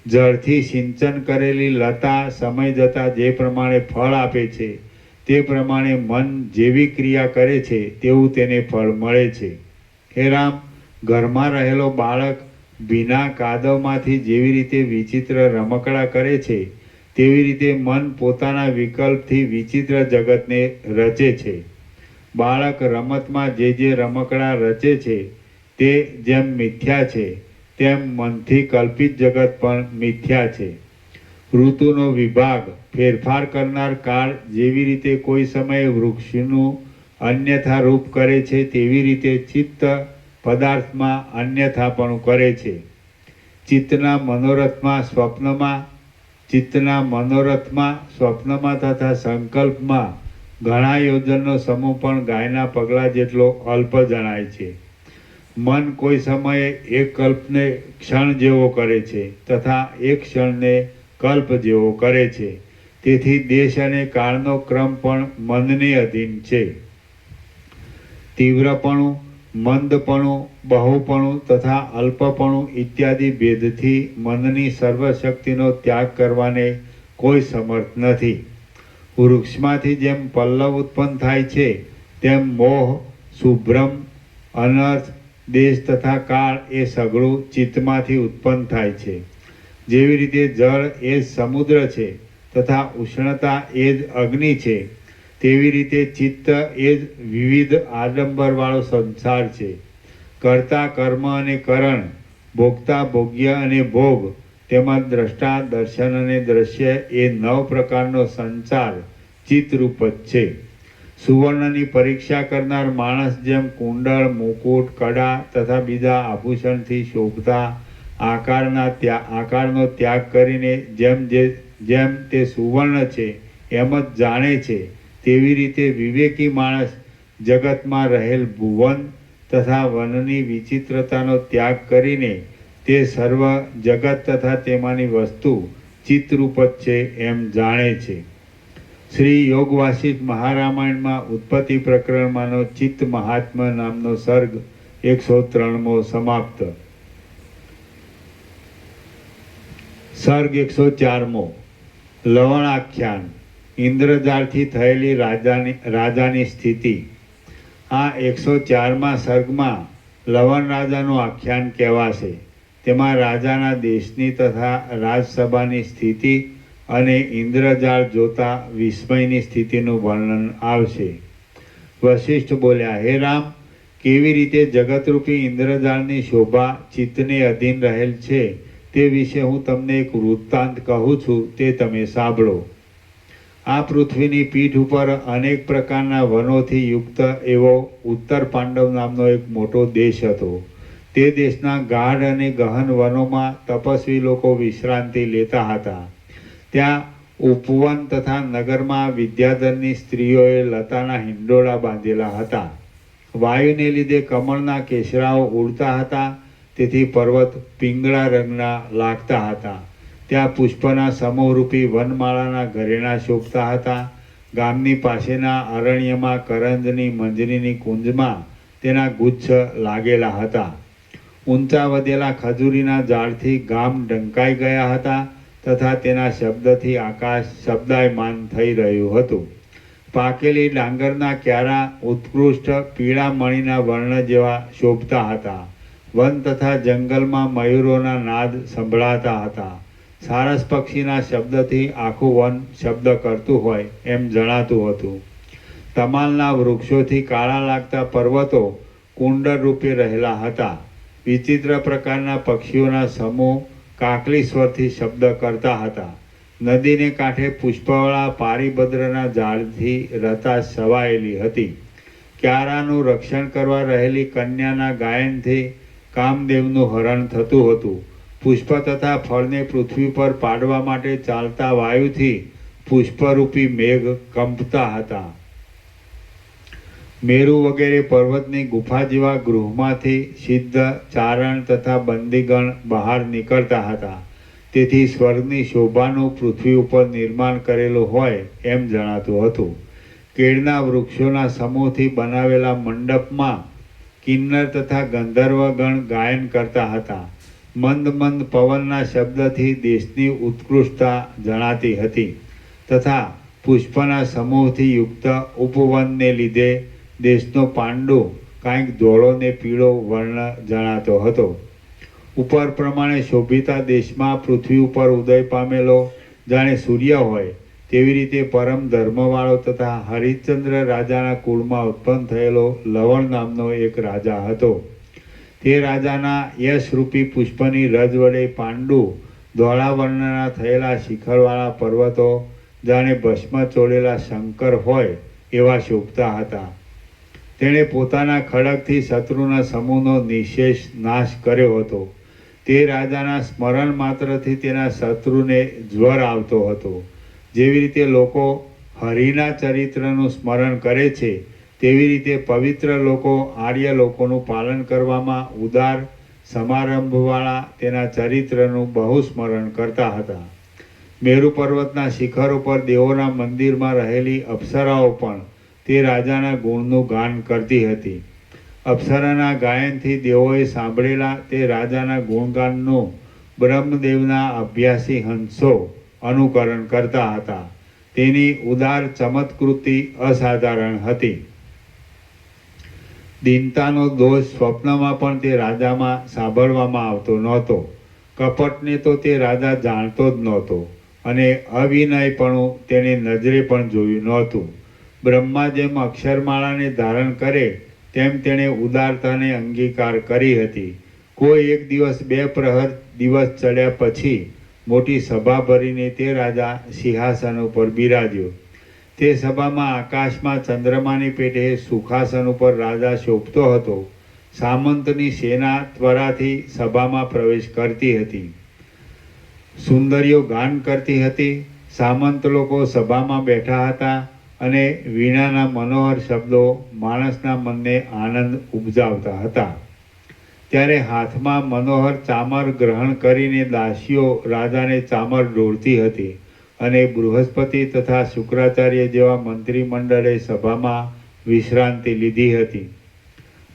S1: જળથી સિંચન કરેલી લતા સમય જતાં જે પ્રમાણે ફળ આપે છે તે પ્રમાણે મન જેવી ક્રિયા કરે છે તેવું તેને ફળ મળે છે. હે રામ, ઘરમાં રહેલો બાળક ભીના કાદવમાંથી જેવી રીતે વિચિત્ર રમકડા કરે છે તેવી રીતે મન પોતાના વિકલ્પથી વિચિત્ર જગતને રચે છે. બાળક રમતમાં જે રમકડા રચે છે તે જેમ મિથ્યા છે તેમ મનથી કલ્પિત જગત પણ મિથ્યા છે. ઋતુનો વિભાગ ફેરફાર કરનાર કાળ જેવી રીતે કોઈ સમયે વૃક્ષનું અન્યથા રૂપ કરે છે, તેવી રીતે ચિત્ત પદાર્થમાં અન્યથાપણું કરે છે. ચિત્તના મનોરથમાં સ્વપ્નમાં તથા સંકલ્પમાં ઘણા યોજનનો સમૂહ પણ ગાયના પગલા જેટલો અલ્પ જણાય છે. મન કોઈ સમયે એક કલ્પને ક્ષણ જેવો કરે છે તથા એક ક્ષણને કલ્પ જેવો કરે છે. તેથી દેશ અને કાળનો ક્રમ પણ મનને અધીન છે. તીવ્રપણું, મંદપણું, બહુપણું તથા અલ્પપણું ઇત્યાદિ ભેદથી મનની સર્વશક્તિનો ત્યાગ કરવાને કોઈ સમર્થ નથી. વૃક્ષમાંથી જેમ પલ્લવ ઉત્પન્ન થાય છે, તેમ મોહ, શુભ્રમ, અનર્થ, દેશ તથા કાળ એ સઘળું ચિત્તમાંથી ઉત્પન્ન થાય છે. જેવી રીતે જળ એ જ સમુદ્ર છે તથા ઉષ્ણતા એ જ અગ્નિ છે, તેવી રીતે ચિત્ત એ જ વિવિધ આડંબરવાળો સંસાર છે. કર્તા, કર્મ અને કરણ, ભોગતા, ભોગ્ય અને ભોગ, તેમજ દ્રષ્ટા, દર્શન અને દ્રશ્ય એ 9 પ્રકારનો સંસાર ચિત્તરૂપ જ છે. સુવર્ણની પરીક્ષા કરનાર માણસ જેમ કુંડળ, મુકુટ, કડા તથા બીજા આભૂષણથી શોભતા આકારનો ત્યાગ કરીને જેમ તે સુવર્ણ છે એમ જ જાણે છે, તેવી રીતે વિવેકી માણસ જગતમાં રહેલ ભુવન તથા વનની વિચિત્રતાનો ત્યાગ કરીને તે સર્વ જગત તથા તેમાંની વસ્તુ ચિત્તરૂપ જ છે એમ જાણે છે. શ્રી યોગ વાસિષ્ઠ મહારામાયણમાં ઉત્પત્તિ પ્રકરણમાંનો ચિત્ત મહાત્મ્ય નામનો સર્ગ 103મો સમાપ્ત. સર્ગ 104મો લવણાખ્યાન. ઇન્દ્રજાળથી થયેલી રાજાની સ્થિતિ. આ 104મા સર્ગમાં લવણ રાજાનું આખ્યાન કહેવાશે. તેમાં રાજાના દેશની તથા રાજસભાની સ્થિતિ અને ઇન્દ્રજાળ જોતા વિસ્મયની સ્થિતિનું વર્ણન આવશે. વશિષ્ઠ બોલ્યા, હે રામ, કેવી રીતે જગતરૂપી ઇન્દ્રજાળની શોભા ચિત્તને અધીન રહેલ છે તે વિશે હું તમને એક વૃત્તાંત કહું છું, તે તમે સાંભળો. આ પૃથ્વીની પીઠ ઉપર અનેક પ્રકારના વનોથી યુક્ત એવો ઉત્તર પાંડવ નામનો એક મોટો દેશ હતો. તે દેશના ગાઢ અને ગહન વનોમાં તપસ્વી લોકો વિશ્રાંતિ લેતા હતા. ત્યાં ઉપવન તથા નગરમાં વિદ્યાધરની સ્ત્રીઓએ લતાના હિંડોળા બાંધેલા હતા. વાયુને લીધે કમળના કેસરાઓ ઉડતા હતા, તેથી પર્વત પિંગળા રંગના લાગતા હતા. ત્યાં પુષ્પના સમૂહરૂપી વનમાળાના ઘરેણાં શોભતા હતા. ગામની પાસેના અરણ્યમાં કરંજની મંજરીની કુંજમાં તેના ગુચ્છ લાગેલા હતા. ઊંચા વધેલા ખજૂરીના ઝાડથી ગામ ઢંકાઈ ગયા હતા તથા તેના શબ્દથી આકાશ શબ્દાયમાન થઈ રહ્યું હતું. પાકેલી ડાંગરના ક્યારા ઉત્કૃષ્ટ પીળા મણીના વર્ણ જેવા શોભતા હતા. વન તથા જંગલમાં મયુરોના નાદ સંભળાતા હતા. સારસ પક્ષીના શબ્દથી આખું વન શબ્દ કરતું હોય એમ જણાતું હતું. તમાલના વૃક્ષોથી કાળા લાગતા પર્વતો કુંડળ રૂપે રહેલા હતા. વિચિત્ર પ્રકારના પક્ષીઓના સમૂહ કાકલી સ્વરથી શબ્દ કરતા હતા. નદીને કાંઠે પુષ્પવાળા પારીભદ્રના ઝાડથી રતા સવાયેલી હતી. ક્યારાનું રક્ષણ કરવા રહેલી કન્યાના ગાયનથી કામદેવનું હરણ થતું હતું. પુષ્પ તથા ફળને પૃથ્વી પર પાડવા માટે ચાલતા વાયુથી પુષ્પરૂપી મેઘ કંપતા હતા. મેરુ વગેરે પર્વતની ગુફા જેવા ગૃહમાંથી સિદ્ધ, ચારણ તથા બંદીગણ બહાર નીકળતા હતા. તેથી સ્વર્ગની શોભાનું પૃથ્વી ઉપર નિર્માણ કરેલું હોય એમ જણાતું હતું. કેળના વૃક્ષોના સમૂહથી બનાવેલા મંડપમાં કિન્નર તથા ગંધર્વગણ ગાયન કરતા હતા. મંદ મંદ પવનના શબ્દથી દેશની ઉત્કૃષ્ટતા જણાતી હતી તથા પુષ્પના સમૂહથી યુક્ત ઉપવનને લીધે દેશનો પાંડુ કાંઈક ધોળો ને પીળો વર્ણ જણાતો હતો. ઉપર પ્રમાણે શોભિતા દેશમાં પૃથ્વી ઉપર ઉદય પામેલો જાણે સૂર્ય હોય તેવી રીતે પરમ ધર્મવાળો તથા હરિશ્ચંદ્ર રાજાના કુળમાં ઉત્પન્ન થયેલો લવણ નામનો એક રાજા હતો. તે રાજાના યશરૂપી પુષ્પની રજ વડે પાંડુ ધોળા વર્ણના થયેલા શિખરવાળા પર્વતો જાણે ભસ્મ ચોળેલા શંકર હોય એવા શોભતા હતા. તેણે પોતાના ખડગથી શત્રુના સમૂહનો નિશેષ નાશ કર્યો હતો. તે રાજાના સ્મરણ માત્રથી તેના શત્રુને જ્વર આવતો હતો. જેવી રીતે લોકો હરિના ચરિત્રનું સ્મરણ કરે છે, તેવી રીતે પવિત્ર લોકો આર્ય લોકોનું પાલન કરવામાં ઉદાર સમારંભવાળા તેના ચરિત્રનું બહુ સ્મરણ કરતા હતા. મેરુ પર્વતના શિખરો પર દેવોના મંદિરમાં રહેલી અપ્સરાઓ પણ તે રાજાના ગુણનું ગાન કરતી હતી. અપ્સરાના ગાયનથી દેવોએ સાંભળેલા તે રાજાના ગુણગાનનું બ્રહ્મદેવના અભ્યાસી હંસો અનુકરણ કરતા હતા. તેની ઉદાર ચમત્કૃતિ અસાધારણ હતી. દીનતાનો દોષ સ્વપ્નમાં પણ તે રાજામાં સાંભળવામાં આવતો નહોતો. કપટને તો તે રાજા જાણતો જ નહોતો અને અવિનયપણું તેની નજરે પણ જોયું નહોતું. બ્રહ્મા જેમ અક્ષરમાળાને ધારણ કરે તેમ તેણે ઉદારતાને અંગીકાર કરી હતી. કોઈ એક દિવસ 2 પ્રહર દિવસ ચડ્યા પછી મોટી સભા ભરીને તે રાજા સિંહાસન ઉપર બિરાજ્યો. તે સભામાં આકાશમાં ચંદ્રમાની પેટે સુખાસન ઉપર રાજા શોભતો હતો. સામંતની સેના ત્વરાથી સભામાં પ્રવેશ કરતી હતી. સુંદરીઓ ગાન કરતી હતી. સામંત લોકો સભામાં બેઠા હતા અને વીણાના મનોહર શબ્દો માણસના મનને આનંદ ઉપજાવતા હતા. ત્યારે હાથમાં મનોહર ચામર ગ્રહણ કરીને દાસીઓ રાજાને ચામર ડોળતી હતી અને બૃહસ્પતિ તથા શુક્રાચાર્ય જેવા મંત્રીમંડળે સભામાં વિશ્રાંતિ લીધી હતી.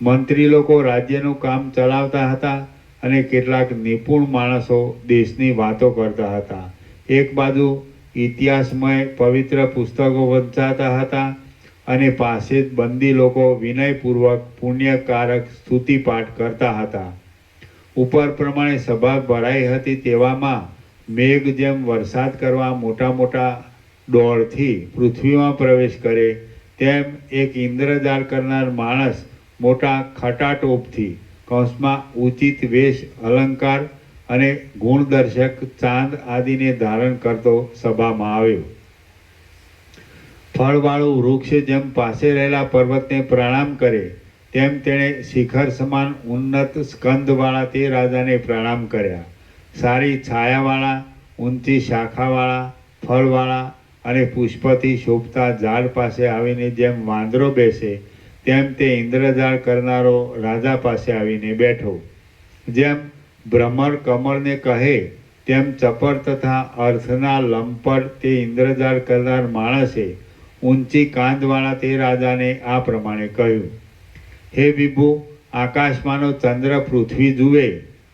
S1: મંત્રી લોકો રાજ્યનું કામ ચલાવતા હતા અને કેટલાક નિપુણ માણસો દેશની વાતો કરતા હતા. એક બાજુ ઇતિહાસમય પવિત્ર પુસ્તકો વંચાતા હતા અને પાસે જ બંદી લોકો વિનયપૂર્વક પુણ્યકારક સ્તુતિપાઠ કરતા હતા. ઉપર પ્રમાણે સભા ભરાઈ હતી તેવામાં મેઘ જેમ વરસાદ કરવા મોટા મોટા દોડથી પૃથ્વીમાં પ્રવેશ કરે તેમ એક ઇન્દ્રજાળ કરનાર માણસ મોટા ખટાટોપથી કૌંસમાં ઉચિત વેશ અલંકાર અને ગુણદર્શક ચાંદ આદિને ધારણ કરતો સભામાં આવ્યો. ફળવાળું વૃક્ષ જેમ પાસે રહેલા પર્વતને પ્રણામ કરે તેમ તેણે શિખર સમાન ઉન્નત સ્કંદવાળા તે રાજાને પ્રણામ કર્યા. સારી છાયાવાળા, ઊંચી શાખાવાળા, ફળવાળા અને પુષ્પથી શોભતા ઝાડ પાસે આવીને જેમ વાંદરો બેસે તેમ તે ઇન્દ્રજાળ કરનારો રાજા પાસે આવીને બેઠો. જેમ ભ્રમર કમળને કહે તેમ ચપળ તથા અર્થના લંપટ તે ઇન્દ્રજાળ કરનાર માણસે ઊંચી કાંદવાળા તે રાજાને આ પ્રમાણે કહ્યું: હે વિભુ, આકાશમાંનો ચંદ્ર પૃથ્વી જુએ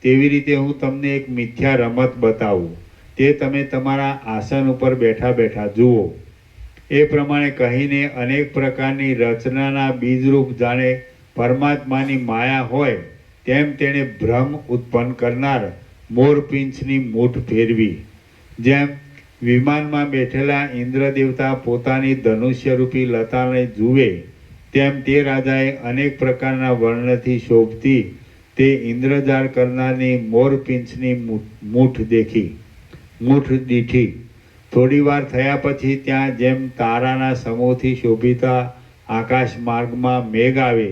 S1: તેવી રીતે હું તમને એક મિથ્યા રમત બતાવું. તે તમે તમારા આસન ઉપર બેઠા બેઠા જુઓ. એ પ્રમાણે કહીને અનેક પ્રકારની રચનાના બીજરૂપ જાણે પરમાત્માની માયા હોય તેમ તેણે ભ્રમ ઉત્પન્ન કરનાર મોરપીંછની મૂઠ ફેરવી. જેમ વિમાનમાં બેઠેલા ઇન્દ્રદેવતા પોતાની ધનુષ્યરૂપી લતાને જુએ તેમ તે રાજાએ અનેક પ્રકારના વર્ણથી શોભતી તે ઇન્દ્રજાળ કરનારની મોરપીંછની મૂઠ દીઠી. થોડી વાર થયા પછી ત્યાં જેમ તારાના સમૂહથી શોભિતા આકાશ માર્ગમાં મેઘ આવે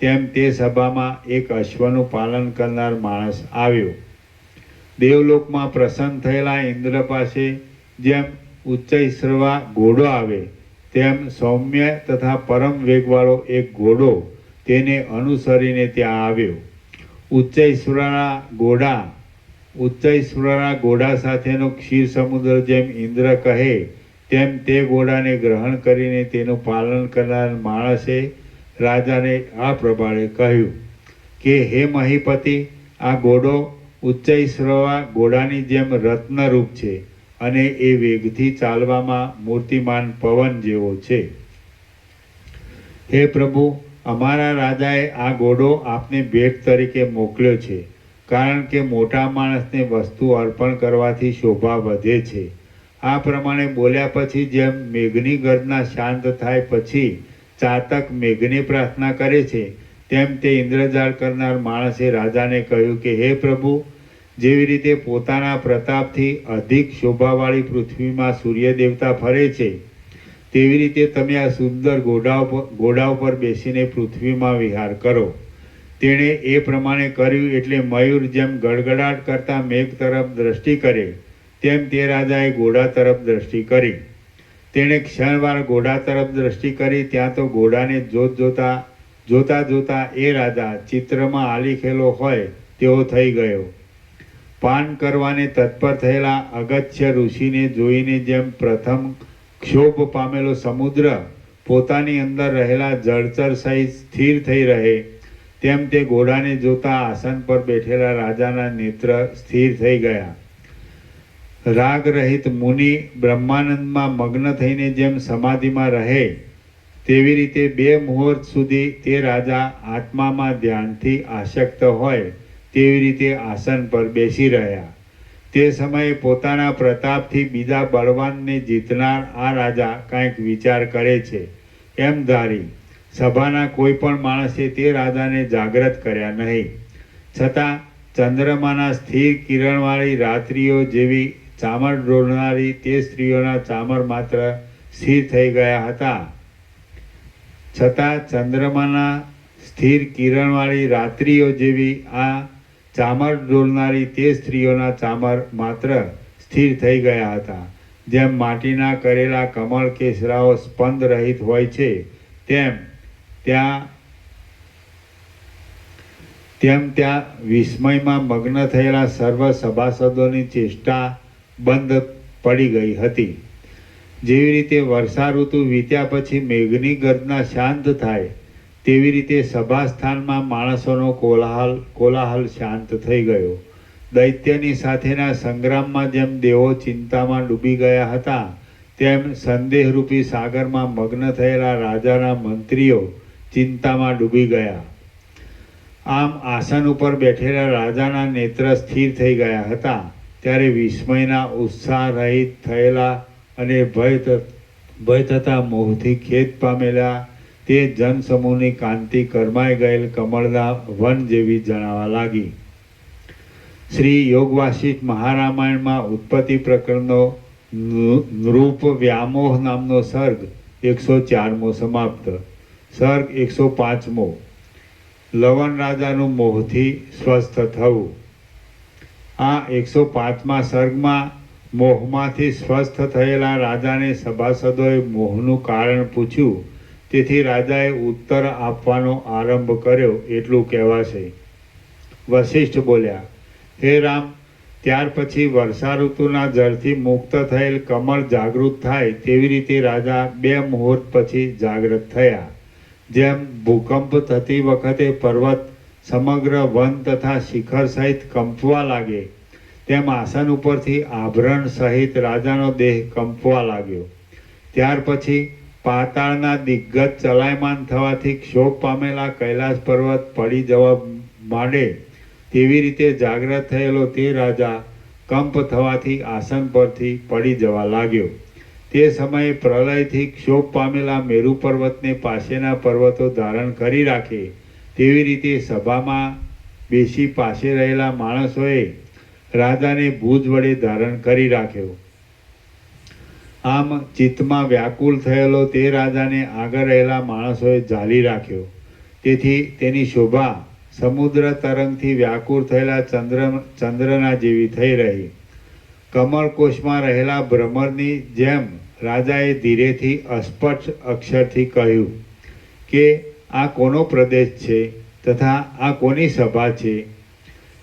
S1: તેમ તે સભામાં એક અશ્વનું પાલન કરનાર માણસ આવ્યો. દેવલોકમાં પ્રસન્ન થયેલા ઇન્દ્ર પાસે જેમ ઉચ્ચૈશ્રવા ઘોડો આવે તેમ સૌમ્ય તથા પરમ વેગવાળો એક ઘોડો તેને અનુસરીને ત્યાં આવ્યો. ઉચ્ચૈશ્વરા ઘોડા સાથેનો ક્ષીર સમુદ્ર જેમ ઇન્દ્ર કહે તેમ તે ઘોડાને ગ્રહણ કરીને તેનું પાલન કરનાર માણસે રાજાને આ પ્રમાણે કહ્યું કે હે મહીપતિ, આ ઘોડો ઉચ્ચૈશ્રવા ઘોડાની જેમ રત્નરૂપ છે અને એ વેગથી ચાલવામાં મૂર્તિમાન પવન જેવો છે. હે પ્રભુ, અમારા રાજાએ આ ઘોડો આપને ભેટ તરીકે મોકલ્યો છે, કારણ કે મોટા માણસને વસ્તુ અર્પણ કરવાથી શોભા વધે છે. આ પ્રમાણે બોલ્યા પછી જેમ મેઘની ગર્જના શાંત થાય પછી ચાતક મેઘની પ્રાર્થના કરે છે તેમ તે ઇન્દ્રજાળ કરનાર માણસે રાજાને કહ્યું કે હે પ્રભુ, જેવી રીતે પોતાના પ્રતાપથી અધિક શોભાવાળી પૃથ્વીમાં સૂર્ય દેવતા ફરે છે તેવી રીતે તમે આ સુંદર ઘોડા ઉપર બેસીને પૃથ્વીમાં વિહાર કરો. તેણે એ પ્રમાણે કર્યું. એટલે મયુર જેમ ગડગડાટ કરતા મેઘ તરફ દ્રષ્ટિ કરે તેમ તે રાજાએ ઘોડા તરફ દ્રષ્ટિ કરી. તેણે ક્ષણવાર ઘોડા તરફ દ્રષ્ટિ કરી. ત્યાં તો ઘોડાને જોતા જોતા એ રાજા ચિત્રમાં આલીખેલો હોય તેવો થઈ ગયો. પાન કરવાને તત્પર થયેલા અગત્ય ઋષિને જોઈને જેમ પ્રથમ ક્ષોભ પામેલો સમુદ્ર પોતાની અંદર રહેલા જળચર સહિત સ્થિર થઈ રહે, તેમ તે ઘોડાને જોતા આસન પર બેઠેલા રાજાના નેત્ર સ્થિર થઈ ગયા. રાગ રહિત મુનિ બ્રહ્માનંદમાં મગ્ન થઈને જેમ સમાધિમાં રહે તેવી રીતે 2 મુહૂર્ત સુધી તે રાજા આત્મામાં ધ્યાનથી આસક્ત હોય તેવી રીતે આસન પર બેસી રહ્યા. તે સમયે પોતાના પ્રતાપથી બીજા બળવાનને જીતનાર આ રાજા કંઈક વિચાર કરે છે એમ ધારી સભાના કોઈ પણ માણસે તે રાજાને જાગ્રત કર્યા નહીં. છતાં ચંદ્રમાના સ્થિર કિરણવાળી રાત્રિઓ જેવી ચામર ડોળનારી તે સ્ત્રીઓના ચામર માત્ર સ્થિર થઈ ગયા હતા. છતાં ચંદ્રમાના સ્થિર કિરણવાળી રાત્રિઓ જેવી આ ચામર ડોલનારી તે સ્ત્રીઓના ચામર માત્ર સ્થિર થઈ ગયા હતા. જેમ માટીના કરેલા કમળ કેસરાઓ સ્પંદ રહિત હોય છે તેમ ત્યાં વિસ્મયમાં મગ્ન થયેલા સર્વ સભાસદોની ચેષ્ટા બંધ પડી ગઈ હતી. જેવી રીતે વર્ષા ઋતુ વીત્યા પછી મેઘની ગર્જના શાંત થાય તેવી રીતે સભાસ્થાનમાં માણસોનો કોલાહલ શાંત થઈ ગયો. દૈત્યની સાથેના સંગ્રામમાં જેમ દેવો ચિંતામાં ડૂબી ગયા હતા તેમ સંદેહરૂપી સાગરમાં મગ્ન થયેલા રાજાના મંત્રીઓ ચિંતામાં ડૂબી ગયા. આમ આસન ઉપર બેઠેલા રાજાના નેત્ર સ્થિર થઈ ગયા હતા. ત્યારે વિસ્મયના ઉત્સાહ રહિત થયેલા અને ભય થતા મોહથી ખેદ પામેલા તે જનસમૂહની કાંતિ કરમાઈ ગયેલ કમળના વન જેવી જણાવા લાગી. શ્રી યોગ વાસિષ્ઠ મહારામાયણમાં ઉત્પત્તિ પ્રકરણનો નૃપ વ્યામોહ નામનો સર્ગ 104મો સમાપ્ત. સર્ગ 105મો. લવણ રાજાનું મોહથી સ્વસ્થ થવું. આ 105મા સર્ગમાં મોહમાંથી સ્વસ્થ થયેલા રાજાને સભાસદોએ મોહનું કારણ પૂછ્યું. તેથી રાજાએ ઉત્તર આપવાનો આરંભ કર્યો એટલું કહેવાશે. વશિષ્ઠ બોલ્યા, હે રામ, ત્યાર પછી વર્ષા ઋતુના જળથી મુક્ત થયેલ કમળ જાગૃત થાય તેવી રીતે રાજા 2 મુહૂર્ત પછી જાગૃત થયા. જેમ ભૂકંપ થતી વખતે પર્વત સમગ્ર વન તથા શિખર સહિત કંપવા લાગે તેમ આસન ઉપરથી આભરણ સહિત રાજાનો દેહ કંપવા લાગ્યો. ત્યાર પછી પાતાળના દિગ્ગજ ચલાયમાન થવાથી ક્ષોભ પામેલા કૈલાસ પર્વત પડી જવા માંડે તેવી રીતે જાગ્રત થયેલો તે રાજા કંપ થવાથી આસન પરથી પડી જવા લાગ્યો. તે સમયે પ્રલયથી ક્ષોભ પામેલા મેરુ પર્વતને પાસેના પર્વતો ધારણ કરી રાખે તેવી રીતે સભામાં બેસી પાસે રહેલા માણસોએ રાજાને ભુજ વડે ધારણ કરી રાખ્યો. આમ ચિત્તમાં વ્યાકુલ થયેલો તે રાજાને આગળ રહેલા માણસોએ ઝાલી રાખ્યો. તેથી તેની શોભા સમુદ્ર તરંગથી વ્યાકુળ થયેલા ચંદ્રના જેવી થઈ રહી. કમળકોશમાં રહેલા ભ્રમરની જેમ રાજાએ ધીરેથી અસ્પષ્ટ અક્ષરથી કહ્યું કે આ કોનો પ્રદેશ છે તથા આ કોની સભા છે.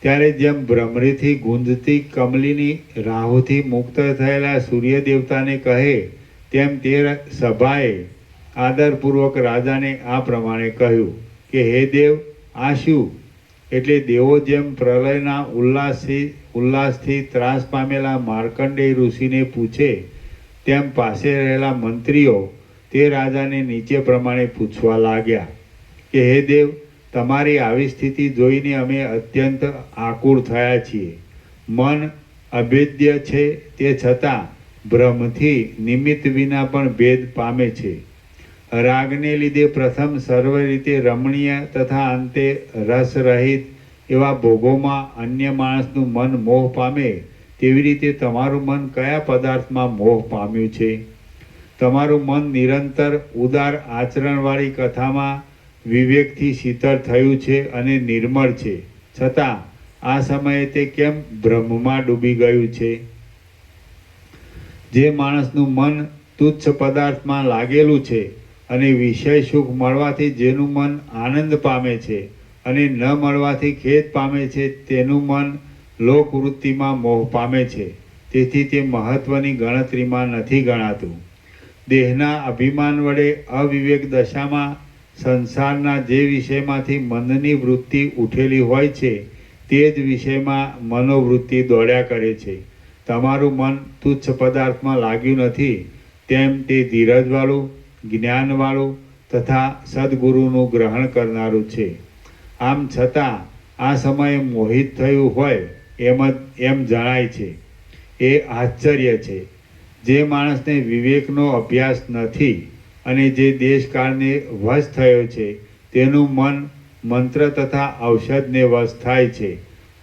S1: ત્યારે જેમ ભ્રમરીથી ગુંજતી કમલીની રાહુથી મુક્ત થયેલા સૂર્ય દેવતાને કહે તેમ તે સભાએ આદરપૂર્વક રાજાને આ પ્રમાણે કહ્યું કે હે દેવ, આ શું? એટલે દેવો જેમ પ્રલયના ઉલ્લાસથી ત્રાસ પામેલા માર્કંડેય ઋષિને પૂછે તેમ પાસે રહેલા મંત્રીઓ તે રાજાને નીચે પ્રમાણે પૂછવા લાગ્યા કે હે દેવ, તમારી આવી સ્થિતિ જોઈને અમે અત્યંત આકુળ થયા છીએ. મન અભેદ્ય છે તે છતાં ભ્રમથી નિમિત્ત વિના પણ ભેદ પામે છે. રાગને લીધે પ્રથમ સર્વ રીતે રમણીય તથા અંતે રસરહિત એવા ભોગોમાં અન્ય માણસનું મન મોહ પામે તેવી રીતે તમારું મન કયા પદાર્થમાં મોહ પામ્યું છે? તમારું મન નિરંતર ઉદાર આચરણવાળી કથામાં વિવેકથી શીતળ થયું છે અને નિર્મળ છે, છતાં આ સમયે તે કેમ ભ્રમમાં ડૂબી ગયું છે? જે માણસનું મન તુચ્છ પદાર્થમાં લાગેલું છે અને વિષય સુખ મળવાથી જેનું મન આનંદ પામે છે અને ન મળવાથી ખેદ પામે છે, તેનું મન લોકવૃત્તિમાં મોહ પામે છે. તેથી તે મહત્વની ગણતરીમાં નથી ગણાતું. દેહના અભિમાન વડે અવિવેક દશામાં સંસારના જે વિષયમાંથી મનની વૃત્તિ ઉઠેલી હોય છે તે જ વિષયમાં મનોવૃત્તિ દોડ્યા કરે છે. તમારું મન તુચ્છ પદાર્થમાં લાગ્યું નથી, તેમ તે ધીરજવાળું, જ્ઞાનવાળું તથા સદગુરુનું ગ્રહણ કરનારું છે. આમ છતાં આ સમયે મોહિત થયું હોય એમ જણાય છે. એ આશ્ચર્ય છે. જે માણસને વિવેકનો અભ્યાસ નથી અને જે દેશકાળને વશ થયો છે તેનું મન મંત્ર તથા ઔષધને વશ થાય છે,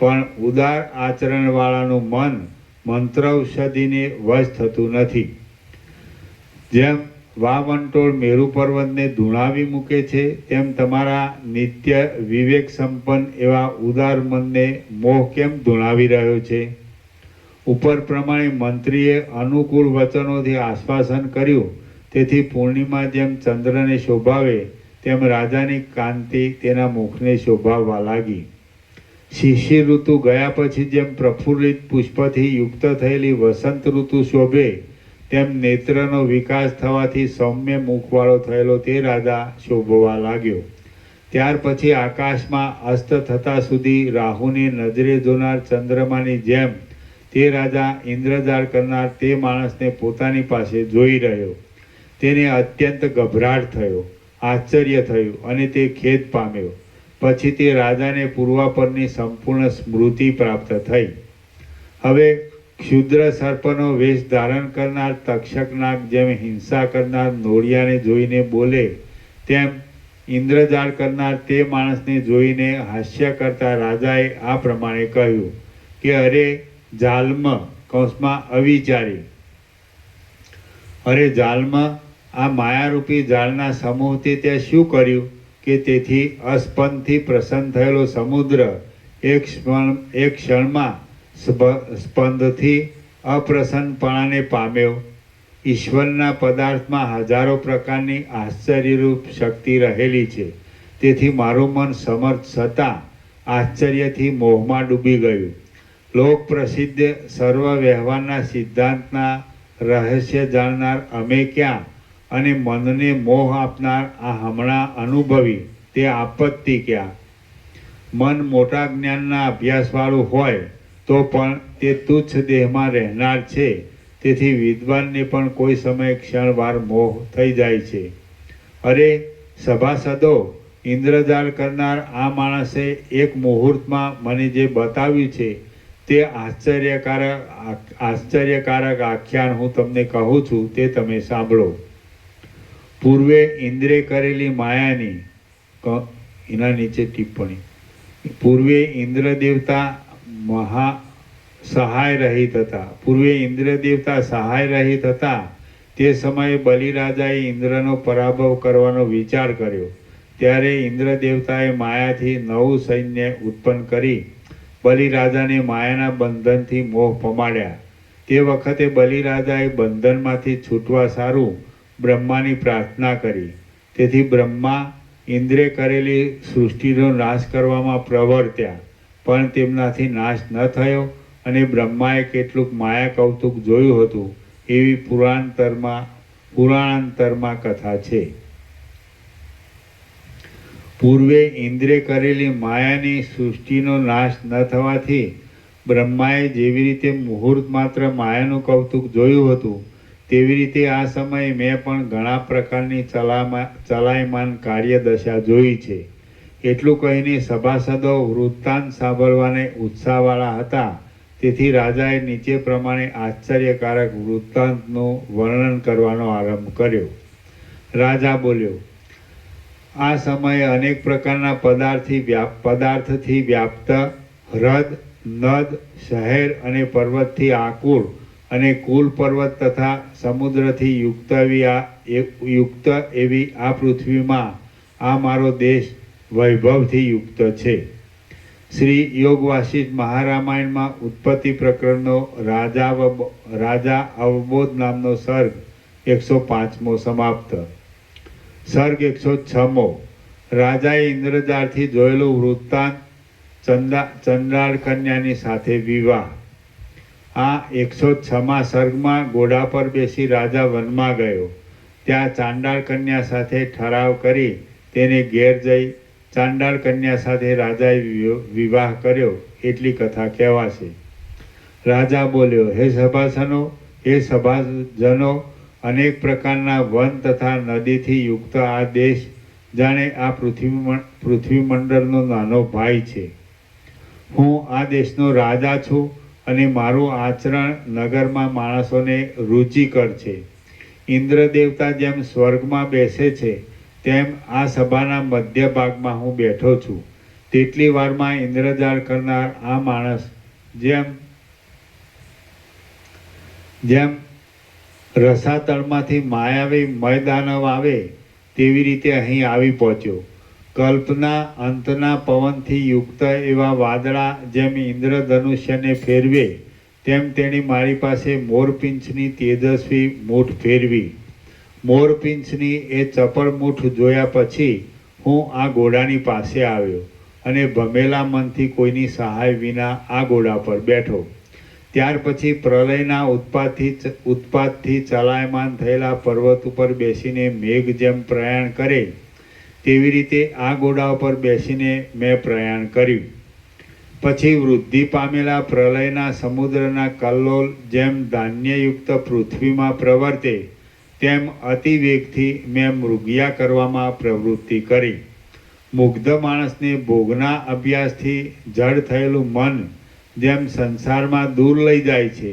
S1: પણ ઉદાર આચરણવાળાનું મન મંત્ર ઔષધિને વશ થતું નથી. જેમ વાવંટોળ મેરુ પર્વતને ધૂણાવી મૂકે છે, તેમ તમારા નિત્ય વિવેક સંપન્ન એવા ઉદાર મનને મોહ કેમ ધૂણાવી રહ્યો છે? ઉપર પ્રમાણે મંત્રીએ અનુકૂળ વચનોથી આશ્વાસન કર્યું, તેથી પૂર્ણિમા જેમ ચંદ્રને શોભાવે તેમ રાજાની કાંતિ તેના મુખને શોભાવવા લાગી. શિશિર ઋતુ ગયા પછી જેમ પ્રફુલ્લિત પુષ્પથી યુક્ત થયેલી વસંત ઋતુ શોભે, તેમ નેત્રનો વિકાસ થવાથી સૌમ્ય મુખવાળો થયેલો તે રાજા શોભવા લાગ્યો. ત્યાર પછી આકાશમાં અસ્ત થતાં સુધી રાહુને નજરે જોનાર ચંદ્રમાની જેમ તે રાજા ઇન્દ્રજાળ કરનાર તે માણસને પોતાની પાસે જોઈ રહ્યો. તેને અત્યંત ગભરાટ થયો, આશ્ચર્ય થયું અને તે ખેદ પામ્યો. પછી તે રાજાને પૂર્વાપરની સંપૂર્ણ સ્મૃતિ પ્રાપ્ત થઈ. હવે ક્ષુદ્ર સર્પનો વેશ ધારણ કરનાર તક્ષકનાગ જેમ હિંસા કરનાર નોળિયાને જોઈને બોલે, તેમ ઇન્દ્રજાળ કરનાર તે માણસને જોઈને હાસ્ય કરતા રાજાએ આ પ્રમાણે કહ્યું કે અરે જાલ્મ કૌંસમાં અવિચારી, અરે જાલ્મ, આ માયારૂપી જાળના સમૂહથી તે શું કર્યું કે તેથી અસ્પંદથી પ્રસન્ન થયેલો સમુદ્ર એક ક્ષણમાં સ્પંદથી અપ્રસન્નપણાને પામ્યો? ઈશ્વરના પદાર્થમાં હજારો પ્રકારની આશ્ચર્યરૂપ શક્તિ રહેલી છે, તેથી મારું મન સમર્થ છતાં આશ્ચર્યથી મોહમાં ડૂબી ગયું. લોક પ્રસિદ્ધ સર્વ વ્યવહારના સિદ્ધાંતના રહસ્ય જાણનાર અમે ક્યાં અને મનને મોહ આપનાર આ હમણાં અનુભવી તે આપત્તિ ક્યાં? મન મોટા જ્ઞાનના અભ્યાસવાળું હોય તો પણ તે તુચ્છ દેહમાં રહેનાર છે, તેથી વિદ્વાનને પણ કોઈ સમય ક્ષણવાર મોહ થઈ જાય છે. અરે સભાસદો, ઇન્દ્રજાળ કરનાર આ માણસે એક મુહૂર્તમાં મને જે બતાવ્યું છે તે આશ્ચર્યકારક આખ્યાન હું તમને કહું છું, તે તમે સાંભળો. પૂર્વે ઇન્દ્રે કરેલી માયાની, એના નીચે ટિપ્પણી, પૂર્વે ઇન્દ્ર દેવતા સહાય રહિત હતા. તે સમયે બલિરાજાએ ઇન્દ્રનો પરાભવ કરવાનો વિચાર કર્યો. ત્યારે ઇન્દ્ર દેવતાએ માયાથી નવું સૈન્ય ઉત્પન્ન કરી બલિરાજાને માયાના બંધનથી મોહ પમાડ્યા. તે વખતે બલિરાજાએ બંધનમાંથી છૂટવા સારું બ્રહ્માની પ્રાર્થના કરી. તેથી બ્રહ્મા ઇન્દ્રે કરેલી સૃષ્ટિનો નાશ કરવામાં પ્રવર્ત્યા, પણ તેમનાથી નાશ ન થયો અને બ્રહ્માએ કેટલુંક માયા કૌતુક જોયું હતું એવી પુરાણાંતરમાં કથા છે. પૂર્વે ઇન્દ્રે કરેલી માયાની સૃષ્ટિનો નાશ ન થવાથી બ્રહ્માએ જેવી રીતે મુહૂર્ત માત્ર માયાનું કૌતુક જોયું હતું, તેવી રીતે આ સમયે મેં પણ ઘણા પ્રકારની ચલાયમાન કાર્યદશા જોઈ છે. એટલું કહીને સભાસદો વૃત્તાંત સાંભળવાને ઉત્સાહવાળા હતા, તેથી રાજાએ નીચે પ્રમાણે આશ્ચર્યકારક વૃત્તાંતનું વર્ણન કરવાનો આરંભ કર્યો. રાજા બોલ્યો, આ સમયે અનેક પ્રકારના પદાર્થથી વ્યાપ્ત હ્રદ, નદ, શહેર અને પર્વતથી આકુળ અને કુલ પર્વત તથા સમુદ્રથી યુક્ત એવી આ પૃથ્વીમાં આ મારો દેશ વૈભવથી યુક્ત છે. શ્રી યોગ વાસિષ્ઠ મહારામાયણમાં ઉત્પત્તિ પ્રકરણનો રાજા અવબોધ નામનો સર્ગ 105મો સમાપ્ત. સર્ગ 106મો. રાજાએ ઇન્દ્રજાળથી જોયેલું વૃત્તાંત ચંડાળ કન્યાની સાથે વિવાહ. આ 106મા સર્ગમાં ઘોડા પર બેસી રાજા વનમાં ગયો. ત્યાં ચાંડાળ કન્યા સાથે ઠરાવ કરી તેને ઘેર જઈ ચાંડાળ કન્યા સાથે રાજાએ વિવાહ કર્યો એટલી કથા કહેવાશે. રાજા બોલ્યો, હે સભાજનો, અનેક પ્રકારના વન તથા નદીથી યુક્ત આ દેશ જાણે આ પૃથ્વીમંડળનો નાનો ભાઈ છે. હું આ દેશનો રાજા છું અને મારું આચરણ નગરમાં માણસોને રુચિકર છે. ઇન્દ્ર દેવતા જેમ સ્વર્ગમાં બેસે છે તેમ આ સભાના મધ્ય ભાગમાં હું બેઠો છું. તેટલી વારમાં ઇન્દ્રજાળ કરનાર આ માણસ જેમ રસાતળમાંથી માયાવી મયદાનવ આવે તેવી રીતે અહીં આવી પહોંચ્યો. કલ્પના અંતના પવનથી યુક્ત એવા વાદળા જેમ ઇન્દ્રધનુષ્યને ફેરવે તેમ તેણે મારી પાસે મોરપિંછની તેજસ્વી મૂઠ ફેરવી. મોરપિંછની એ ચપળ મૂઠ જોયા પછી હું આ ઘોડાની પાસે આવ્યો અને ભમેલા મનથી કોઈની સહાય વિના આ ઘોડા પર બેઠો. ત્યાર પછી પ્રલયના ઉત્પાતથી ચલાયમાન થયેલા પર્વત ઉપર બેસીને મેઘ જેમ પ્રયાણ કરે તેવી રીતે આ ઘોડા ઉપર બેસીને મેં પ્રયાણ કર્યું. પછી વૃદ્ધિ પામેલા પ્રલયના સમુદ્રના કલ્લોલ જેમ ધાન્યયુક્ત પૃથ્વીમાં પ્રવર્તે તેમ અતિવેગથી મેં મૃગયા કરવામાં પ્રવૃત્તિ કરી. મુગ્ધ માણસને ભોગના અભ્યાસથી જડ થયેલું મન જેમ સંસારમાં દૂર લઈ જાય છે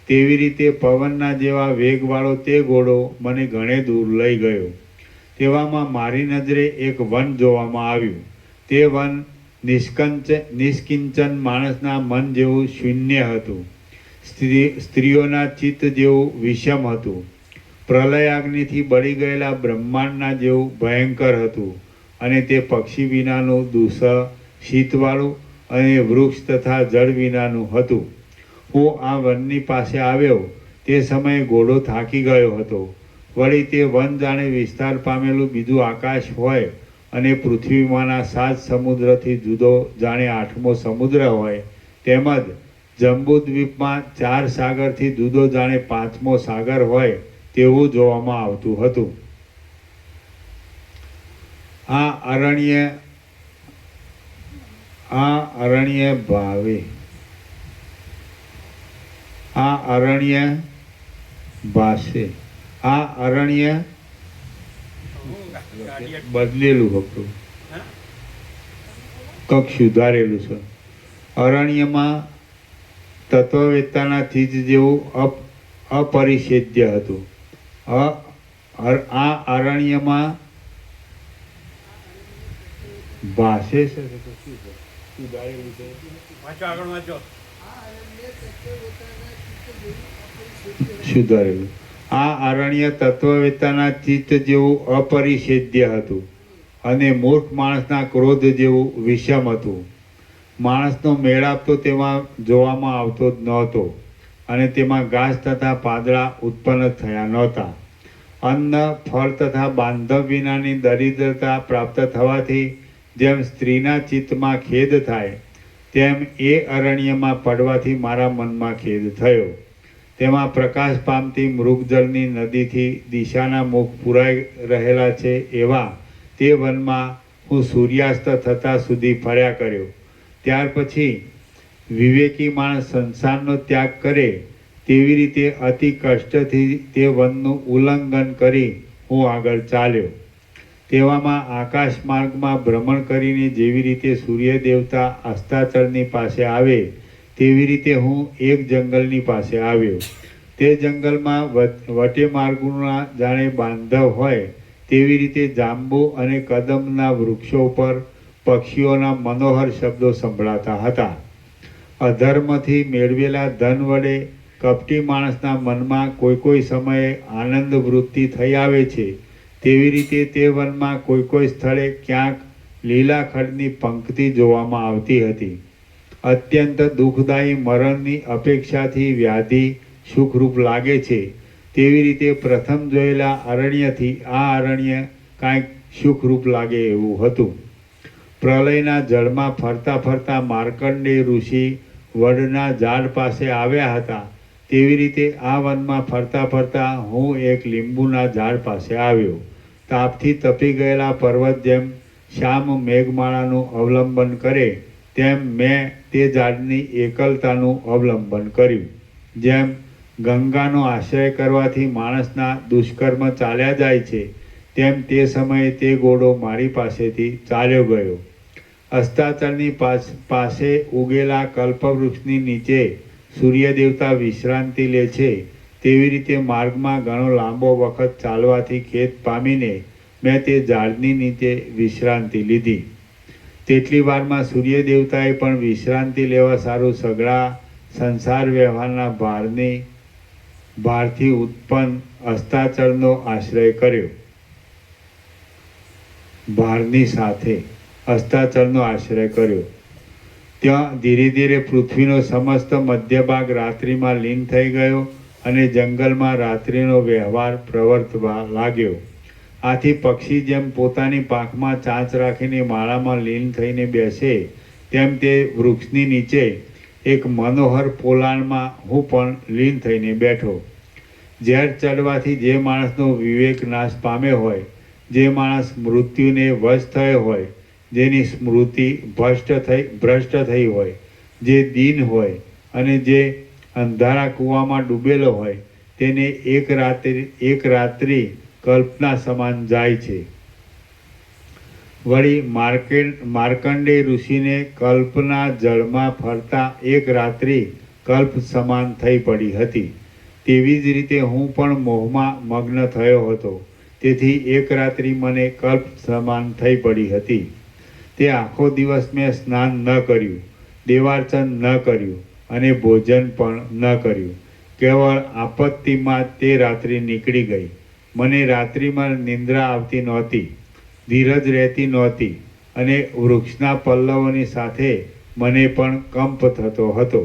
S1: તેવી રીતે પવનના જેવા વેગવાળો તે ઘોડો મને ઘણે દૂર લઈ ગયો. તેવામાં મારી નજરે એક વન જોવામાં આવ્યું. તે વન નિષ્કિંચન માણસના મન જેવું શૂન્ય હતું. સ્ત્રીઓના ચિત્ત જેવું વિષમ હતું. પ્રલયાગ્નિથી બળી ગયેલા બ્રહ્માંડના જેવું ભયંકર હતું. અને તે પક્ષી વિનાનું દૂષણ શીતવાળું અને વૃક્ષ તથા જળ વિનાનું હતું. હું આ વનની પાસે આવ્યો તે સમયે ઘોડો થાકી ગયો હતો. વળી તે વન જાણે વિસ્તાર પામેલું બીજું આકાશ હોય અને પૃથ્વીમાંના 7 સમુદ્રથી જુદો જાણે 8મો સમુદ્ર હોય તેમજ જંબુદ્વીપમાં 4 સાગરથી જુદો જાણે 5મો સાગર હોય તેવું જોવામાં આવતું હતું. આ અરણ્ય બદલેલું હતું, કંઈક સુધારેલું છે. અરણ્યમાં તત્વવેત્તાના ચીજ જેવું અપરિછેદ્ય હતું. આ અરણ્યમાં ભાષે છે સુધારેલું છે. સુધારેલું. આ અરણ્ય તત્વવેત્તાના ચિત્ત જેવું અપરિછેદ્ય હતું અને મૂર્ખ માણસના ક્રોધ જેવું વિષમ હતું. માણસનો મેળાપ તો તેમાં જોવામાં આવતો જ નહોતો અને તેમાં ઘાસ તથા પાંદડા ઉત્પન્ન થયા નહોતા. અન્ન ફળ તથા બાંધવ વિનાની દરિદ્રતા પ્રાપ્ત થવાથી જેમ સ્ત્રીના ચિત્તમાં ખેદ થાય તેમ એ અરણ્યમાં પડવાથી મારા મનમાં ખેદ થયો. તેમાં પ્રકાશ પામતી મૃગજળની નદીથી દિશાના મુખ પુરાઈ રહેલા છે એવા તે વનમાં હું સૂર્યાસ્ત થતાં સુધી ફર્યા કર્યો. ત્યાર પછી વિવેકી માણસ સંસારનો ત્યાગ કરે તેવી રીતે અતિ કષ્ટથી તે વનનું ઉલ્લંઘન કરી હું આગળ ચાલ્યો. તેવામાં આકાશ માર્ગમાં ભ્રમણ કરીને જેવી રીતે સૂર્ય દેવતા અસ્તાચળની પાસે આવે તેવી રીતે હું એક જંગલની પાસે આવ્યો. તે જંગલમાં વટે માર્ગોના જાણે બાંધવ હોય તેવી રીતે જાંબુ અને કદમના વૃક્ષો ઉપર પક્ષીઓના મનોહર શબ્દો સંભળાતા હતા. અધર્મથી મેળવેલા ધન વડે કપટી માણસના મનમાં કોઈ સમયે આનંદ વૃત્તિ થઈ આવે છે, તેવી રીતે તે વનમાં કોઈ સ્થળે ક્યાંક લીલા ખડની પંક્તિ જોવામાં આવતી હતી. અત્યંત દુઃખદાયી મરણની અપેક્ષાથી વ્યાધિ સુખરૂપ લાગે છે, તેવી રીતે પ્રથમ જોયેલા અરણ્યથી આ અરણ્ય કાંઈક સુખરૂપ લાગે એવું હતું. પ્રલયના જળમાં ફરતા ફરતા માર્કંડેય ઋષિ વડના ઝાડ પાસે આવ્યા હતા, તેવી રીતે આ વનમાં ફરતા ફરતા હું એક લીંબુના ઝાડ પાસે આવ્યો. તાપથી તપી ગયેલા પર્વત જેમ શ્યામ મેઘમાળાનું અવલંબન કરે તેમ મેં તે ઝાડની એકલતાનું અવલંબન કર્યું. જેમ ગંગાનો આશ્રય કરવાથી માણસના દુષ્કર્મ ચાલ્યા જાય છે, તેમ તે સમયે તે ઘોડો મારી પાસેથી ચાલ્યો ગયો. અસ્તાચળની પાસે ઉગેલા કલ્પવૃક્ષની નીચે સૂર્ય દેવતા વિશ્રાંતિ લે છે, તેવી રીતે માર્ગમાં ઘણો લાંબો વખત ચાલવાથી ખેદ પામીને મેં તે ઝાડની નીચે વિશ્રાંતિ લીધી. તેટલી વારમાં સૂર્ય દેવતાએ પણ વિશ્રાંતિ લેવા સારું સઘળા સંસાર વ્યવહારના ભારથી ઉત્પન્ન અસ્તાચળનો આશ્રય કર્યો. ભારની સાથે અસ્તાચળનો આશ્રય કર્યો. ત્યાં ધીરે ધીરે પૃથ્વીનો સમસ્ત મધ્ય ભાગ રાત્રિમાં લીન થઈ ગયો અને જંગલમાં રાત્રિનો વ્યવહાર પ્રવર્તવા લાગ્યો. આથી પક્ષી જેમ પોતાની પાંખમાં ચાંચ રાખીને માળામાં લીન થઈને બેસે, તેમ તે વૃક્ષની નીચે એક મનોહર પોલાણમાં હું પણ લીન થઈને બેઠો. ઝેર ચડવાથી જે માણસનો વિવેક નાશ પામ્યો હોય, જે માણસ મૃત્યુને વશ થયો હોય, જેની સ્મૃતિ ભ્રષ્ટ થઈ હોય, જે દીન હોય અને જે અંધારા કૂવામાં ડૂબેલો હોય, તેને એક રાત્રિ કલ્પના સમાન જાય છે. વળી માર્કંડેય ઋષિને કલ્પના જળમાં ફરતા એક રાત્રિ કલ્પ સમાન થઈ પડી હતી. તેવી જ રીતે હું પણ મોહમાં મગ્ન થયો હતો, તેથી એક રાત્રિ મને કલ્પ સમાન થઈ પડી હતી. તે આખો દિવસ મેં સ્નાન ન કર્યું, દેવાર્ચન ન કર્યું અને ભોજન પણ ન કર્યું. કેવળ આપત્તિમાં તે રાત્રિ નીકળી ગઈ. મને રાત્રિમાં નિંદ્રા આવતી નહોતી, ધીરજ રહેતી નહોતી અને વૃક્ષના પલ્લવોની સાથે મને પણ કંપ થતો હતો.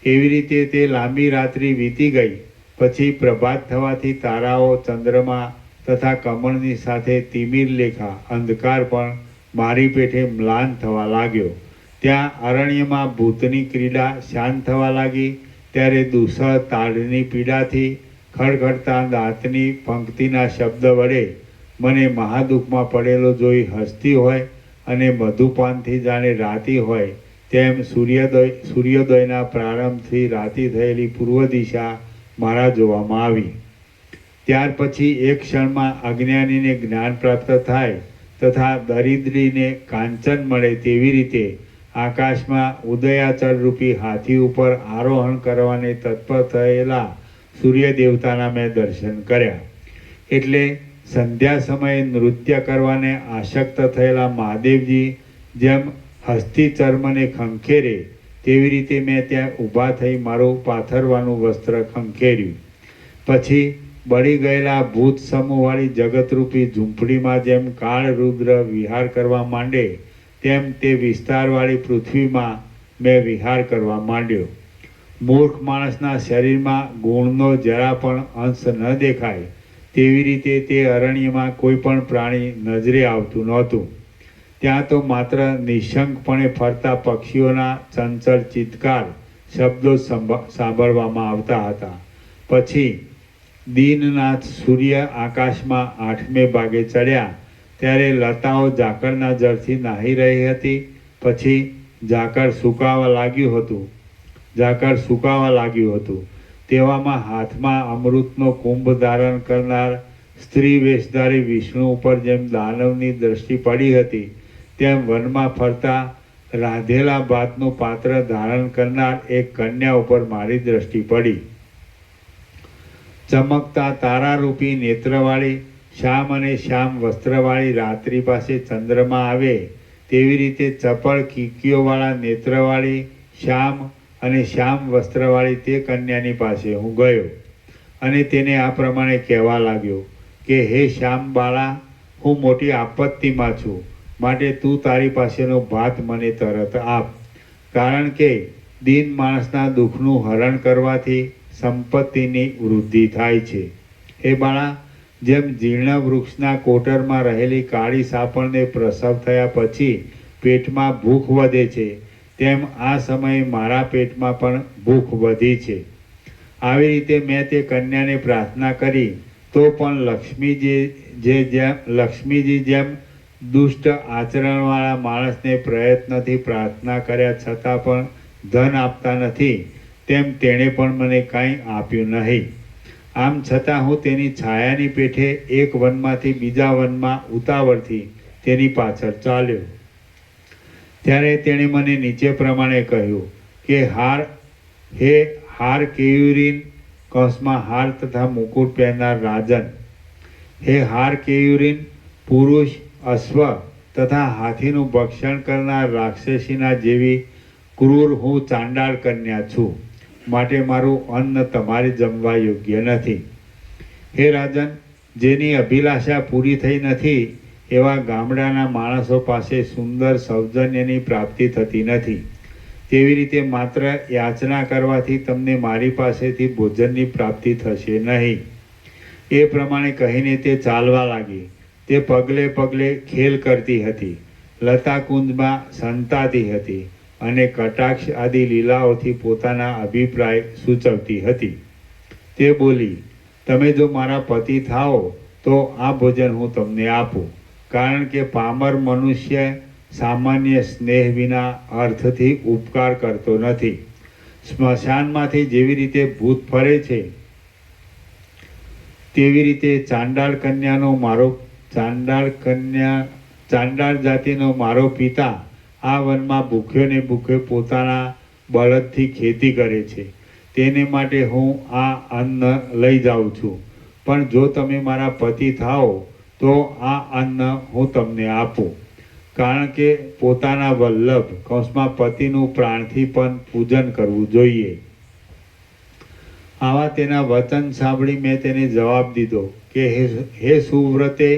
S1: એવી રીતે તે લાંબી રાત્રિ વીતી ગઈ. પછી પ્રભાત થવાથી તારાઓ, ચંદ્રમા તથા કમળની સાથે તિમિર લેખા અંધકાર પણ મારી પેઠે મ્લાન થવા લાગ્યો. ત્યાં અરણ્યમાં ભૂતની ક્રીડા શાંત થવા લાગી. ત્યારે દૂષણ તાળની પીડાથી ખડખડતા દાંતની પંક્તિના શબ્દ વડે મને મહાદુઃખમાં પડેલો જોઈ હસતી હોય અને મધુપાનથી જાણે રાતી હોય તેમ સૂર્યોદયના પ્રારંભથી રાતી થયેલી પૂર્વ દિશા મારા જોવામાં આવી. ત્યાર પછી એક ક્ષણમાં અજ્ઞાનીને જ્ઞાન પ્રાપ્ત થાય તથા દરિદ્રીને કાંચન મળે તેવી રીતે આકાશમાં ઉદયાચળ રૂપી હાથી ઉપર આરોહણ કરવાને તત્પર થયેલા સૂર્ય દેવતાના મેં દર્શન કર્યા. એટલે સંધ્યા સમયે નૃત્ય કરવાને આસક્ત થયેલા મહાદેવજી જેમ હસ્તી ચર્મને ખંખેરે, તેવી રીતે મેં ત્યાં ઊભા થઈ મારું પાથરવાનું વસ્ત્ર ખંખેર્યું. પછી બળી ગયેલા ભૂત સમૂહવાળી જગતરૂપી ઝૂંપડીમાં જેમ કાળ રુદ્ર વિહાર કરવા માંડે, તેમ તે વિસ્તારવાળી પૃથ્વીમાં મેં વિહાર કરવા માંડ્યો. મૂર્ખ માણસના શરીરમાં ગુણનો જરા પણ અંશ ન દેખાય, તેવી રીતે તે અરણ્યમાં કોઈ પણ પ્રાણી નજરે આવતું નહોતું. ત્યાં તો માત્ર નિશંકપણે ફરતા પક્ષીઓના ચંચળ ચિત્કાર શબ્દો સાંભળવામાં આવતા હતા. પછી દીનનાથ સૂર્ય આકાશમાં 8મે ભાગે ચડ્યા, ત્યારે લતાઓ ઝાકળના જળથી નાહી રહી હતી. પછી ઝાકળ સુકાવા લાગ્યું હતું. તેવામાં હાથમાં અમૃતનો કુંભ ધારણ કરનાર સ્ત્રી વેશધારી વિષ્ણુ ઉપર જેમ દાનવની દ્રષ્ટિ પડી હતી, તેમ વનમાં ફરતા રાંધેલા ભાતનું પાત્ર ધારણ કરનાર એક કન્યા ઉપર મારી દ્રષ્ટિ પડી. ચમકતા તારારૂપી નેત્રવાળી શ્યામ અને શ્યામ વસ્ત્રવાળી રાત્રિ પાસે ચંદ્રમા આવે, તેવી રીતે ચપળ કીકીઓવાળા નેત્રવાળી શ્યામ
S3: અને શ્યામ વસ્ત્રવાળી તે કન્યાની પાસે હું ગયો અને તેને આ પ્રમાણે કહેવા લાગ્યો કે હે શ્યામ બાળા, હું મોટી આપત્તિમાં છું, માટે તું તારી પાસેનો ભાત મને તરત આપ, કારણ કે દીન માણસના દુઃખનું હરણ કરવાથી સંપત્તિની વૃદ્ધિ થાય છે. હે બાળા, જેમ જીર્ણ વૃક્ષના કોટરમાં રહેલી કાળી સાપણને પ્રસવ થયા પછી પેટમાં ભૂખ વધે છે, તેમ આ સમયે મારા પેટમાં પણ ભૂખ વધી છે. આવી રીતે મેં તે કન્યાને પ્રાર્થના કરી તો પણ લક્ષ્મીજી જેમ દુષ્ટ આચરણવાળા માણસને પ્રયત્નથી પ્રાર્થના કર્યા છતાં પણ ધન આપતા નથી, તેમ તેણે પણ મને કાંઈ આપ્યું નહીં. આમ છતાં હું તેની છાયાની પેઠે એક વનમાંથી બીજા વનમાં ઉતાવળથી તેની પાછળ ચાલ્યો. ત્યારે તેણે મને નીચે પ્રમાણે કહ્યું કે હાર કેયુરીન કૌંસમાં હાર તથા મુકુટ પહેરનાર રાજન, હે હાર કેયુરીન, પુરુષ, અશ્વ તથા હાથીનું ભક્ષણ કરનાર રાક્ષસીના જેવી ક્રૂર હું ચાંડાળ કન્યા છું, માટે મારું અન્ન તમારે જમવા યોગ્ય નથી. હે રાજન, જેની અભિલાષા પૂરી થઈ નથી એવા ગામડાના માણસો પાસે સુંદર સૌજન્યની પ્રાપ્તિ થતી નથી. તેવી રીતે માત્ર યાચના કરવાથી તમને મારી પાસેથી ભોજનની પ્રાપ્તિ થશે નહીં. એ પ્રમાણે કહીને તે ચાલવા લાગી. તે પગલે પગલે ખેલ કરતી હતી, લતાકુંજમાં સંતાતી હતી અને કટાક્ષ આદિ લીલાઓથી પોતાના અભિપ્રાય સૂચવતી હતી. તે બોલી, તમે જો મારા પતિ થાઓ તો આ ભોજન હું તમને આપું, કારણ કે પામર મનુષ્ય સામાન્ય સ્નેહ વિના અર્થથી ઉપકાર કરતો નથી. સ્મશાનમાંથી જેવી રીતે ભૂત ફરે છે તેવી રીતે ચાંડાળ જાતિનો મારો પિતા આ વનમાં ભૂખ્યો ને ભૂખ્યો પોતાના બળદથી ખેતી કરે છે. તેને માટે હું આ અન્ન લઈ જાઉં છું, પણ જો તમે મારા પતિ થાઓ તો આ અન્ન હું તમને આપું, કારણ કે પોતાના વલ્લભ કૌંસમાં પતિનું પ્રાણથી પણ પૂજન કરવું જોઈએ. આવા તેના વચન સાંભળી મેં તેને જવાબ દીધો કે હે સુવ્રતે,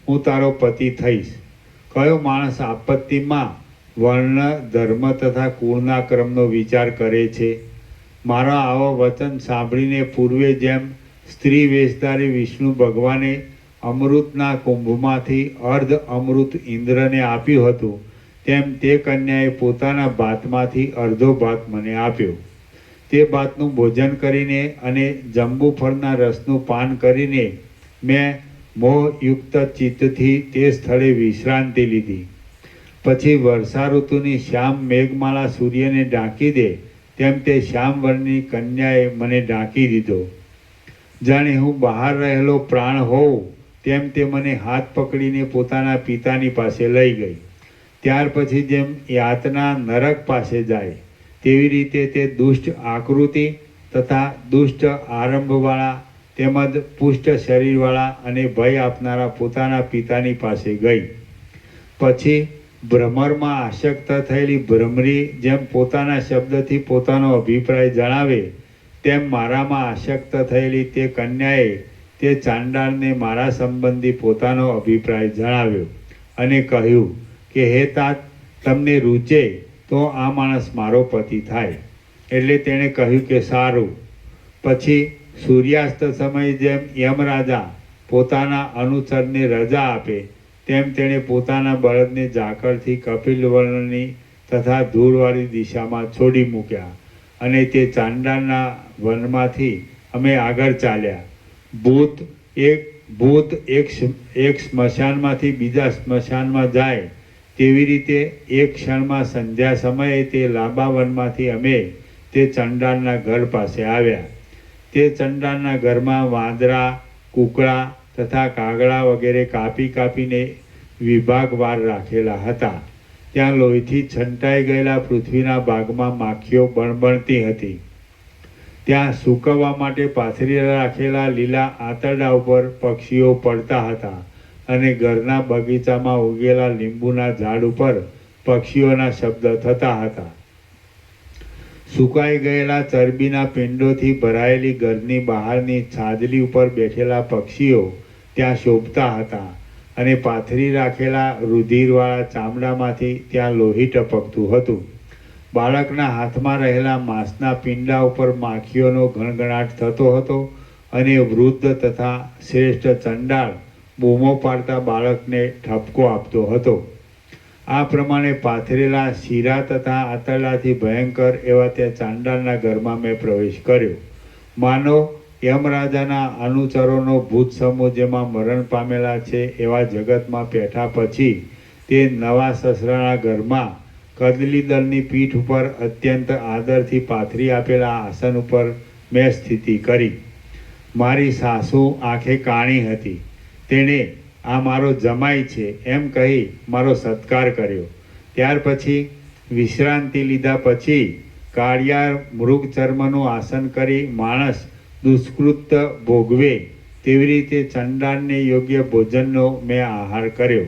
S3: હું તારો પતિ થઈશ. કયો માણસ આપત્તિમાં વર્ણ, ધર્મ તથા કુળના ક્રમનો વિચાર કરે છે? મારા આવા વચન સાંભળીને પૂર્વે જેમ સ્ત્રી વેશધારી વિષ્ણુ ભગવાને અમૃતના કુંભમાંથી અર્ધ અમૃત ઇન્દ્રને આપ્યું હતું, તેમ તે કન્યાએ પોતાના ભાતમાંથી અડધો ભાત મને આપ્યો. તે ભાતનું ભોજન કરીને અને જંબુફળના રસનું પાન કરીને મેં મોહયુક્ત ચિત્તથી તે સ્થળે વિશ્રાંતિ લીધી. પછી વર્ષા ઋતુની શ્યામ મેઘમાળા સૂર્યને ઢાંકી દે તેમ તે શ્યામ વર્ણની કન્યાએ મને ઢાંકી દીધો. જાણે હું બહાર રહેલો પ્રાણ હોઉં તેમ તે મને હાથ પકડીને પોતાના પિતાની પાસે લઈ ગઈ. ત્યાર પછી જેમ યાતના નરક પાસે જાય તેવી રીતે તે દુષ્ટ આકૃતિ તથા દુષ્ટ આરંભવાળા તેમજ પુષ્ટ શરીરવાળા અને ભય આપનારા પોતાના પિતાની પાસે ગઈ. પછી ભ્રમરમાં આસક્ત થયેલી ભ્રમરી જેમ પોતાના શબ્દથી પોતાનો અભિપ્રાય જણાવે તેમ મારામાં આસક્ત થયેલી તે કન્યાએ તે ચાંડાળને મારા સંબંધી પોતાનો અભિપ્રાય જણાવ્યો અને કહ્યું કે હે તાત, તમને રૂચે તો આ માણસ મારો પતિ થાય. એટલે તેણે કહ્યું કે સારું. પછી સૂર્યાસ્ત સમયે જેમ યમરાજા પોતાના અનુચરને રજા આપે તેમ તેણે પોતાના બળદને ઝાકળથી કપિલવર્ણની તથા ધૂળવાળી દિશામાં છોડી મૂક્યા અને તે ચાંડાળના વનમાંથી અમે આગળ ચાલ્યા. ભૂત એક સ્મશાનમાંથી બીજા સ્મશાનમાં જાય તેવી રીતે એક ક્ષણમાં સંધ્યા સમયે તે લાંબા વનમાંથી અમે તે ચંડાળના ઘર પાસે આવ્યા. તે ચંડાળના ઘરમાં વાંદરા, કૂકડા તથા કાગડા વગેરે કાપીને વિભાગવાર રાખેલા હતા. ત્યાં લોહીથી છંટાઈ ગયેલા પૃથ્વીના ભાગમાં માખીઓ બણબણતી હતી. ત્યાં સૂકવવા માટે પાથરી રાખેલા લીલા આંતરડા ઉપર પક્ષીઓ પડતા હતા અને ઘરના બગીચામાં ઉગેલા લીંબુના ઝાડ ઉપર પક્ષીઓના શબ્દ થતા હતા.
S1: સુકાઈ ગયેલા ચરબીના પિંડોથી ભરાયેલી ઘરની બહારની છાજલી ઉપર બેઠેલા પક્ષીઓ ત્યાં શોભતા હતા અને પાથરી રાખેલા રુધિરવાળા ચામડામાંથી ત્યાં લોહી ટપકતું હતું. બાળકના હાથમાં રહેલા માંસના પિંડા ઉપર માખીઓનો ગણગણાટ થતો હતો અને વૃદ્ધ તથા શ્રેષ્ઠ ચંડાળ બૂમો પાડતા બાળકને ઠપકો આપતો હતો. આ પ્રમાણે પાથરેલા શીરા તથા આતરડાથી ભયંકર એવા તે ચાંડાળના ઘરમાં મેં પ્રવેશ કર્યો. માનો યમરાજાના અનુચરોનો ભૂત સમૂહ જેમાં મરણ પામેલા છે એવા જગતમાં પેઠા પછી તે નવા સસરાના ઘરમાં કદલી દળની પીઠ ઉપર અત્યંત આદરથી પાથરી આપેલા આસન ઉપર મેં સ્થિતિ કરી. મારી સાસુ આંખે કાણી હતી. તેણે આ મારો જમાઈ છે એમ કહી મારો સત્કાર કર્યો. ત્યાર પછી વિશ્રાંતિ લીધા પછી કાળિયાર મૃગ ચર્મનું આસન કરી માણસ દુષ્કૃત ભોગવે તેવી રીતે ચંડાળને યોગ્ય ભોજનનો મેં આહાર કર્યો.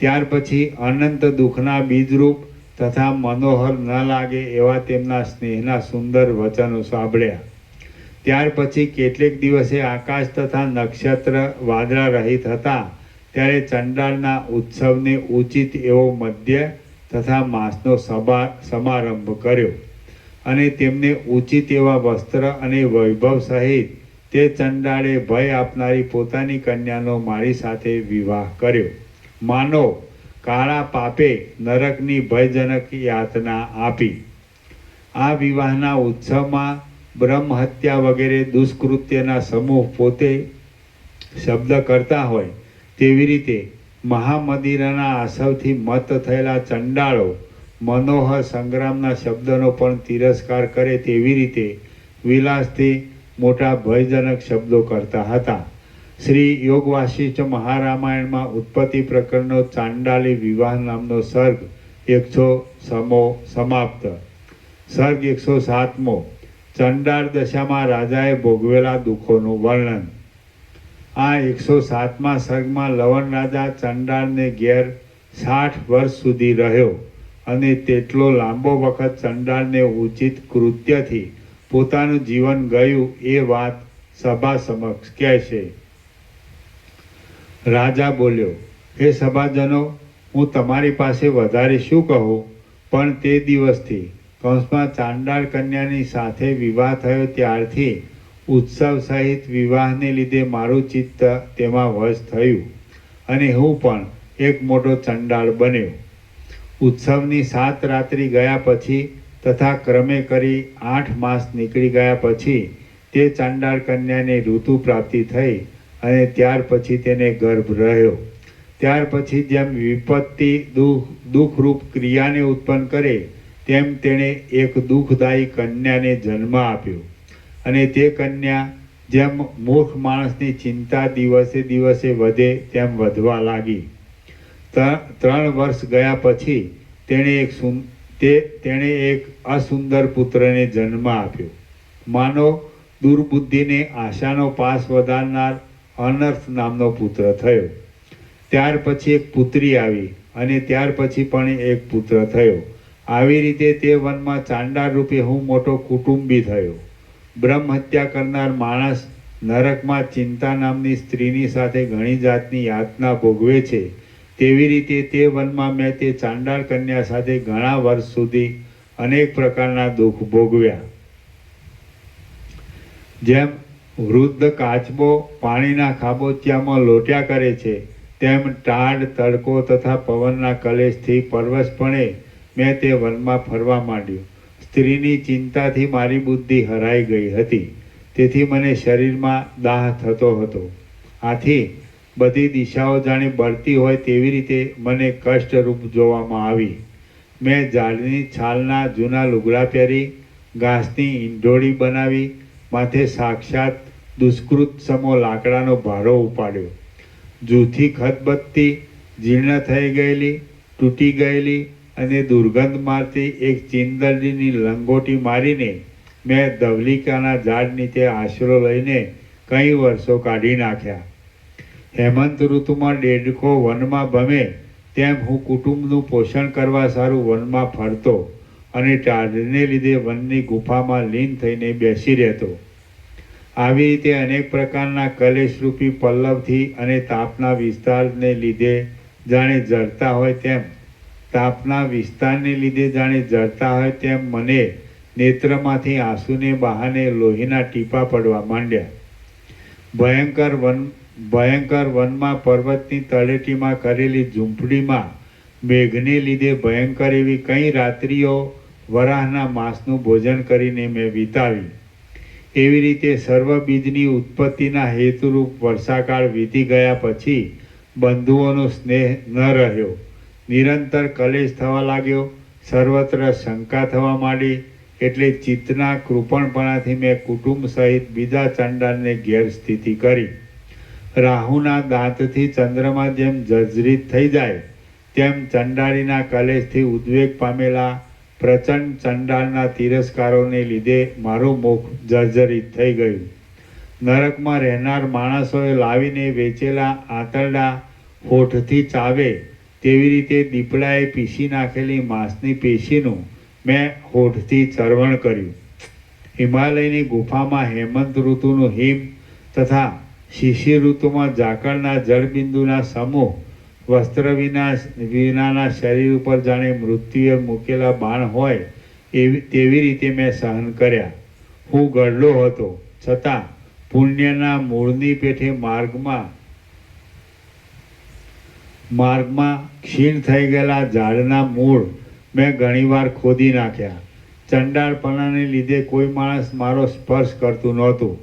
S1: ત્યાર પછી અનંત દુઃખના બીજરૂપ તથા મનોહર ન લાગે એવા તેમના સ્નેહના સુંદર વચનો સાંભળ્યા. ત્યાર પછી કેટલેક દિવસે આકાશ તથા નક્ષત્ર વાદળા રહિત હતા ત્યારે ચંડાળના ઉત્સવને ઉચિત એવો મધ્ય તથા માંસનો સમારંભ કર્યો અને તેમને ઉચિત એવા વસ્ત્ર અને વૈભવ સહિત તે ચંડાળે ભય આપનારી પોતાની કન્યાનો મારી સાથે વિવાહ કર્યો. માનો કાળા પાપે નરકની ભયજનક યાતના આપી. આ વિવાહના ઉત્સવમાં બ્રહ્મ હત્યા વગેરે દુષ્કૃત્યના સમૂહ પોતે શબ્દ કરતા હોય તેવી રીતે મહામદિરાના આસવથી મત થયેલા ચંડાળો મનોહર સંગ્રામના શબ્દનો પણ તિરસ્કાર કરે તેવી રીતે વિલાસથી મોટા ભયજનક શબ્દો કરતા હતા. શ્રી યોગ વાસિષ્ઠ મહારામાયણમાં ઉત્પત્તિ પ્રકરણનો ચાંડાલી વિવાહ નામનો સર્ગ 100 સમાપ્ત. સર્ગ 107મો ચંડાળ દશામાં રાજાએ ભોગવેલા દુઃખોનું વર્ણન. આ 107મા સર્ગમાં લવણ રાજા ચંડાળને ઘેર 60 વર્ષ સુધી રહ્યો અને તેટલો લાંબો વખત ચંડાળને ઉચિત કૃત્યથી પોતાનું જીવન ગયું એ વાત સભા સમક્ષ કહેશે. રાજા બોલ્યો, હે સભાજનો, હું તમારી પાસે વધારે શું કહું, પણ તે દિવસથી કૌંસમાં ચાંડાળ કન્યાની સાથે વિવાહ થયો ત્યારથી ઉત્સવ સહિત વિવાહને લીધે મારું ચિત્ત તેમાં વશ થયું અને હું પણ એક મોટો ચંડાળ બન્યો. ઉત્સવની 7 રાત્રિ ગયા પછી તથા ક્રમે કરી 8 માસ નીકળી ગયા પછી તે ચાંડાળ કન્યાને ઋતુ પ્રાપ્તિ થઈ અને ત્યાર પછી તેને ગર્ભ રહ્યો. ત્યાર પછી જેમ વિપત્તિ દુઃખરૂપ ક્રિયાને ઉત્પન્ન કરે તેમ તેણે એક દુઃખદાયી કન્યાને જન્મ આપ્યો અને તે કન્યા જેમ મૂર્ખ માણસની ચિંતા દિવસે દિવસે વધે તેમ વધવા લાગી. 3 વર્ષ ગયા પછી તેણે એક અસુંદર પુત્રને જન્મ આપ્યો. માનો દુર્બુદ્ધિને આશાનો પાસ વધારનાર અનર્થ નામનો પુત્ર થયો. ત્યાર પછી એક પુત્રી આવી અને ત્યાર પછી પણ એક પુત્ર થયો. આવી રીતે તે વનમાં ચાંડાળ રૂપે હું મોટો કુટુંબી થયો. બ્રહ્મ હત્યા કરનાર માણસ નરકમાં ચિંતા નામની સ્ત્રીની સાથે ઘણી જાતની યાતના ભોગવે છે તેવી રીતે તે વનમાં મેં તે ચાંડાળ કન્યા સાથે ઘણા વર્ષ સુધી અનેક પ્રકારના દુઃખ ભોગવ્યા. જેમ વૃદ્ધ કાચબો પાણીના ખાબોચિયામાં લોટ્યા કરે છે તેમ ટાઢ તડકો તથા પવનના કલેશથી પરવશપણે મેં તે વનમાં ફરવા માંડ્યો. સ્ત્રીની ચિંતાથી મારી બુદ્ધિ હરાઈ ગઈ હતી, તેથી મને શરીરમાં દાહ થતો હતો. આથી બધી દિશાઓ જાણે બળતી હોય તેવી રીતે મને કષ્ટરૂપ જોવામાં આવી. મેં ઝાડની છાલના જૂના લુગડા પહેરી ઘાસની ઈંઢોળી બનાવી માથે સાક્ષાત દુષ્કૃત સમો લાકડાનો ભારો ઉપાડ્યો. જૂથી ખતબત્તી જીર્ણ થઈ ગયેલી, તૂટી ગયેલી અને દુર્ગંધ મારતી એક ચિંદરડીની લંગોટી મારીને મેં ધવલિકાના ઝાડ નીચે આશરો લઈને કંઈ વર્ષો કાઢી નાખ્યા. હેમંત ઋતુમાં ડેડકો વનમાં ભમે તેમ હું કુટુંબનું પોષણ કરવા સારું વનમાં ફરતો અને ટાઢને લીધે વનની ગુફામાં લીન થઈને બેસી રહેતો. આવી રીતે અનેક પ્રકારના કલેશરૂપી પલ્લવથી અને તાપના વિસ્તારને લીધે જાણે જળતા હોય તેમ મને નેત્રમાંથી આંસુને બહાને લોહીના ટીપા પડવા માંડ્યા. ભયંકર વનમાં પર્વતની તળેટીમાં કરેલી ઝૂંપડીમાં મેઘને લીધે ભયંકર એવી કઈ રાત્રિઓ વરાહના માંસનું ભોજન કરીને મેં વિતાવી. એવી રીતે સર્વ બીજની ઉત્પત્તિના હેતુરૂપ વર્ષાકાળ વીતી ગયા પછી બંધુઓનો સ્નેહ ન રહ્યો. નિરંતર કલેશ થવા લાગ્યો. સર્વત્ર શંકા થવા માંડી. એટલે ચિત્તના કૃપણપણાથી મેં કુટુંબ સહિત બીજા ચંડાળને ઘેર સ્થિતિ કરી. રાહુના દાંતથી ચંદ્રમાં જેમ જર્જરિત થઈ જાય તેમ ચંડાળીના કલેશથી ઉદ્વેગ પામેલા પ્રચંડ ચંડાળના તિરસ્કારોને લીધે મારું મુખ જર્જરિત થઈ ગયું. નરકમાં રહેનાર માણસોએ લાવીને વેચેલા આંતરડા હોઠથી ચાવે તેવી રીતે દીપડાએ પીસી નાખેલી માંસની પેશીનું મેં હોઠથી ચરવણ કર્યું. હિમાલયની ગુફામાં હેમંત ઋતુનું હિમ તથા શિશિર ઋતુમાં ઝાકળના જળબિંદુના સમૂહ વસ્ત્ર વિનાના શરીર ઉપર જાણે મૃત્યુએ મૂકેલા બાણ હોય તેવી રીતે મેં સહન કર્યા. હું ગરડો હતો છતાં પુણ્યના મૂળની પેઠે માર્ગમાં ક્ષીણ થઈ ગયેલા ઝાડના મૂળ મેં ઘણીવાર ખોદી નાખ્યા. ચંડાળપણાને લીધે કોઈ માણસ મારો સ્પર્શ કરતું નહોતું.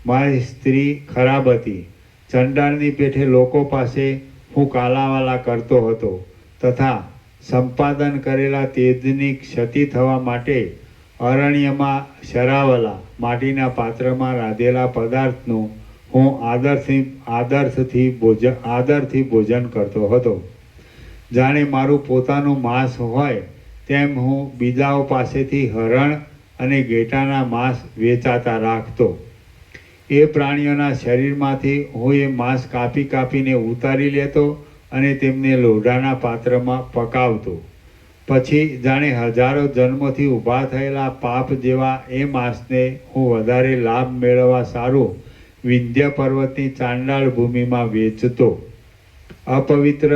S1: મારી સ્ત્રી ખરાબ હતી. ચંડાળની પેઠે લોકો પાસે હું કાલાવાલા કરતો હતો તથા સંપાદન કરેલા તેજની ક્ષતિ થવા માટે અરણ્યમાં શરાવલા માટીના પાત્રમાં રાંધેલા પદાર્થનું હું આદરથી ભોજન કરતો હતો. જાણે મારું પોતાનું માંસ હોય તેમ હું બીજાઓ પાસેથી હરણ અને ઘેટાના માંસ વેચાતા રાખતો. એ પ્રાણીઓના શરીરમાંથી હું એ માંસ કાપીને ઉતારી લેતો અને તેમને લોઢાના પાત્રમાં પકાવતો. પછી જાણે હજારો જન્મોથી ઊભા થયેલા પાપ જેવા એ માંસને હું વધારે લાભ મેળવવા સારું વિંધ્ય પર્વતની ચાંડાળ ભૂમિમાં વેચતો. અપવિત્ર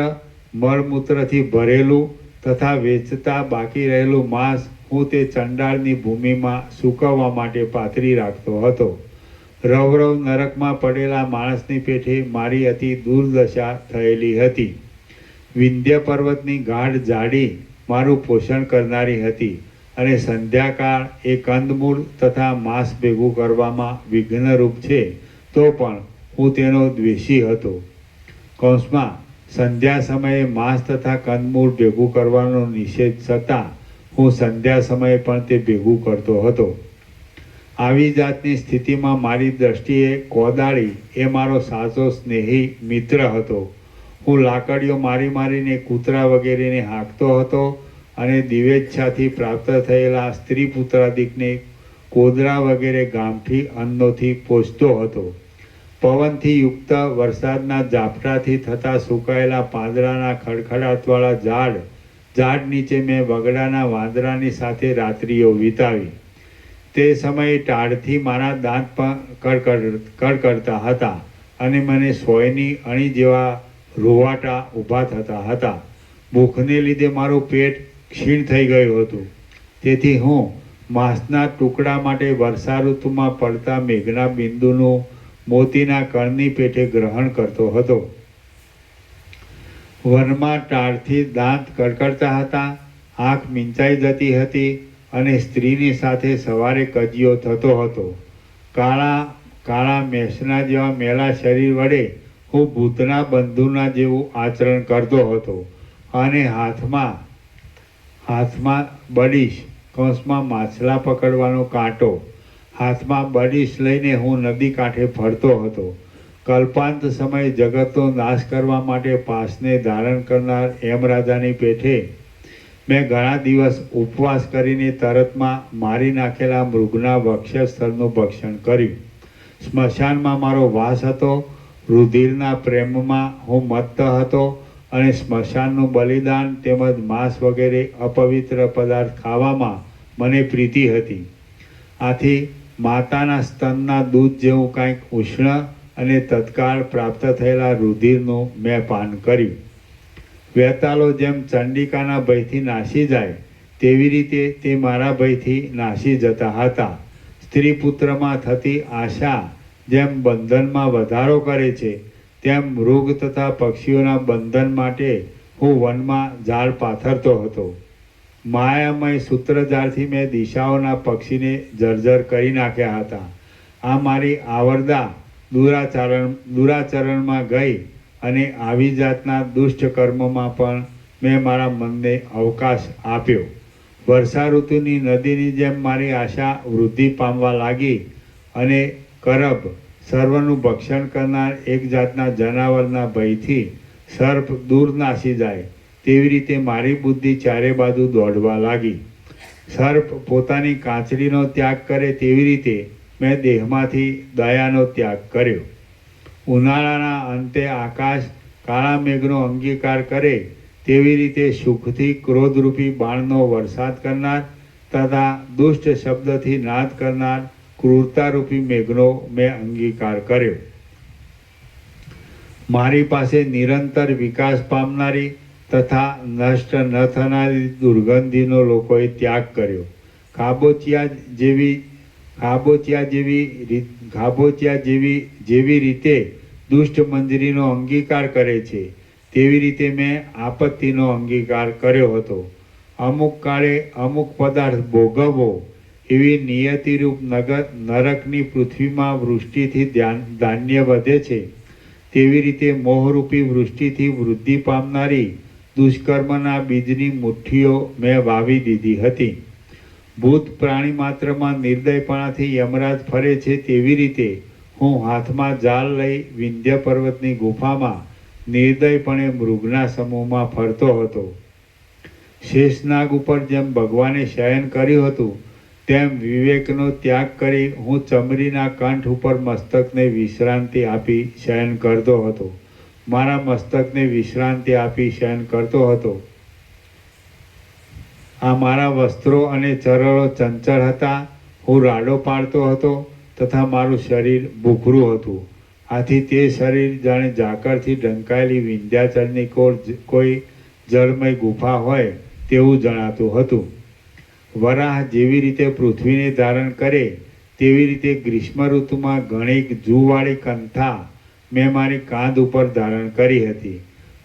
S1: મળમૂત્રથી ભરેલું તથા વેચતા બાકી રહેલું માંસ હું તે ચંડાળની ભૂમિમાં સૂકવવા માટે પાથરી રાખતો હતો. રવરવ નરકમાં પડેલા માણસની પેઠે મારી અતિ દુર્દશા થયેલી હતી. વિંધ્ય પર્વતની ગાઢ જાડી મારું પોષણ કરનારી હતી અને સંધ્યાકાળ એ કંદમૂળ તથા માંસ ભેગું કરવામાં વિઘ્નરૂપ છે તો પણ હું તેનો દ્વેષી હતો. કૌંસમાં સંધ્યા સમયે માંસ તથા કંદમૂળ ભેગું કરવાનો નિષેધ છતાં હું સંધ્યા સમયે પણ તે ભેગું કરતો હતો. આવી જાતની સ્થિતિમાં મારી દ્રષ્ટિએ કોદાળી એ મારો સાચો સ્નેહી મિત્ર હતો. હું લાકડીઓ મારીને કૂતરા વગેરેને હાંકતો હતો અને દિવેચ્છાથી પ્રાપ્ત થયેલા સ્ત્રી પુત્રાદિકને કોદરા વગેરે ગામઠી અન્નોથી પોષતો હતો. પવનથી યુક્ત વરસાદના ઝાપટાથી થતા સુકાયેલા પાંદડાના ખડખડાટવાળા ઝાડ નીચે મેં વગડાના વાંદરાની સાથે રાત્રિઓ વિતાવી. તે સમયે ટાઢથી મારા દાંત પણ કડકડતા હતા અને મને સોયની અણી જેવા રૂવાટા ઊભા થતા હતા. ભૂખને લીધે મારું પેટ ક્ષીણ થઈ ગયું હતું. તેથી હું માંસના ટુકડા માટે વર્ષા ઋતુમાં પડતા મેઘના બિંદુનું મોતીના કણની પેઠે ગ્રહણ કરતો હતો. વનમાં ટાઢથી દાંત કડકડતા હતા, આંખ મીંચાઈ જતી હતી અને સ્ત્રીની સાથે સવારે કજિયો થતો હતો. કાળા મેષના જેવા મેલા શરીર વડે હું ભૂતના બંધુના જેવું આચરણ કરતો હતો અને હાથમાં બડીશ કૌંસમાં માછલા પકડવાનો કાંટો હાથમાં બડીશ લઈને હું નદી કાંઠે ફરતો હતો. કલ્પાંત સમયે જગતનો નાશ કરવા માટે પાસને ધારણ કરનાર એમ રાજાની પેઠે મેં ઘણા દિવસ ઉપવાસ કરીને તરતમાં મારી નાખેલા મૃગના વક્ષસ્થળનું ભક્ષણ કર્યું. સ્મશાનમાં મારો વાસ હતો. રુધિરના પ્રેમમાં હું મત્ત હતો
S3: અને સ્મશાનનું બલિદાન તેમજ માંસ વગેરે અપવિત્ર પદાર્થ ખાવામાં મને પ્રીતિ હતી. આથી માતાના સ્તનના દૂધ જેવું કંઈક ઉષ્ણ અને તત્કાળ પ્રાપ્ત થયેલા રુધિરનું મેં પાન કર્યું. વેતાલો જેમ ચંડિકાના ભયથી નાસી જાય તેવી રીતે તે મારા ભયથી નાસી જતા હતા. સ્ત્રી પુત્રમાં થતી આશા જેમ બંધનમાં વધારો કરે છે તેમ મૃગ તથા પક્ષીઓના બંધન માટે હું વનમાં જાળ પાથરતો હતો. માયામય સૂત્રજાળથી મેં દિશાઓના પક્ષીને જર્જર કરી નાખ્યા હતા. આ મારી આવરદા દુરાચરણમાં ગઈ અને આવી જાતના દુષ્ટ કર્મમાં પણ મેં મારા મનને અવકાશ આપ્યો. વર્ષા ઋતુની નદીની જેમ મારી આશા વૃદ્ધિ પામવા લાગી અને કરબ સર્વનું ભક્ષણ કરનાર એક જાતના જનાવરના ભયથી સર્પ દૂર નાસી જાય તેવી રીતે મારી બુદ્ધિ ચારે બાજુ દોડવા લાગી. સર્પ પોતાની કાંચરીનો ત્યાગ કરે તેવી રીતે મેં દેહમાંથી દયાનો ત્યાગ કર્યો. ઉનાળાના અંતે આકાશ કાળા મેઘનો અંગીકાર કરે તેવી રીતે સુખથી ક્રોધરૂપી બાણનો વરસાદ કરનાર તથા દુષ્ટ શબ્દથી નાદ કરનાર ક્રૂરતારૂપી મેઘનો મેં અંગીકાર કર્યો. મારી પાસે નિરંતર વિકાસ પામનારી તથા નષ્ટ ન થનારી દુર્ગંધીનો લોકોએ ત્યાગ કર્યો. ખાબોચિયા જેવી રીતે દુષ્ટ મંજરીનો અંગીકાર કરે છે તેવી રીતે મેં આપત્તિનો અંગીકાર કર્યો હતો. અમુક કાળે અમુક પદાર્થ ભોગવવો એવી નિયતિરૂપ નરકની પૃથ્વીમાં વૃષ્ટિથી ધાન્ય વધે છે તેવી રીતે મોહરૂપી વૃષ્ટિથી વૃદ્ધિ પામનારી દુષ્કર્મના બીજની મુઠ્ઠીઓ મેં વાવી દીધી હતી. ભૂત પ્રાણી માત્રમાં નિર્દયપણાથી યમરાજ ફરે છે તેવી રીતે હું હાથમાં જાળ લઈ વિંધ્ય પર્વતની ગુફામાં નિર્દયપણે મૃગના સમૂહમાં ફરતો હતો. શેષનાગ ઉપર જેમ ભગવાને શયન કર્યું હતું તેમ વિવેકનો ત્યાગ કરી હું ચમરીના કંઠ ઉપર મસ્તકને વિશ્રાંતિ આપી શયન કરતો હતો. મારા મસ્તકને વિશ્રાંતિ આપી શયન કરતો હતો. આ મારા વસ્ત્રો અને ચરણો ચંચળ હતા. હું રાડો પાડતો હતો તથા મારું શરીર ભૂખરું હતું. આથી તે શરીર જાણે ઝાકળથી ઢંકાયેલી વિંધ્યાચળની કોઈ જળમય ગુફા હોય તેવું જણાતું હતું. વરાહ જેવી રીતે પૃથ્વીને ધારણ કરે તેવી રીતે ગ્રીષ્મ ઋતુમાં ઘણી જૂવાળી કંથા મેં મારી કાંધ ઉપર ધારણ કરી હતી.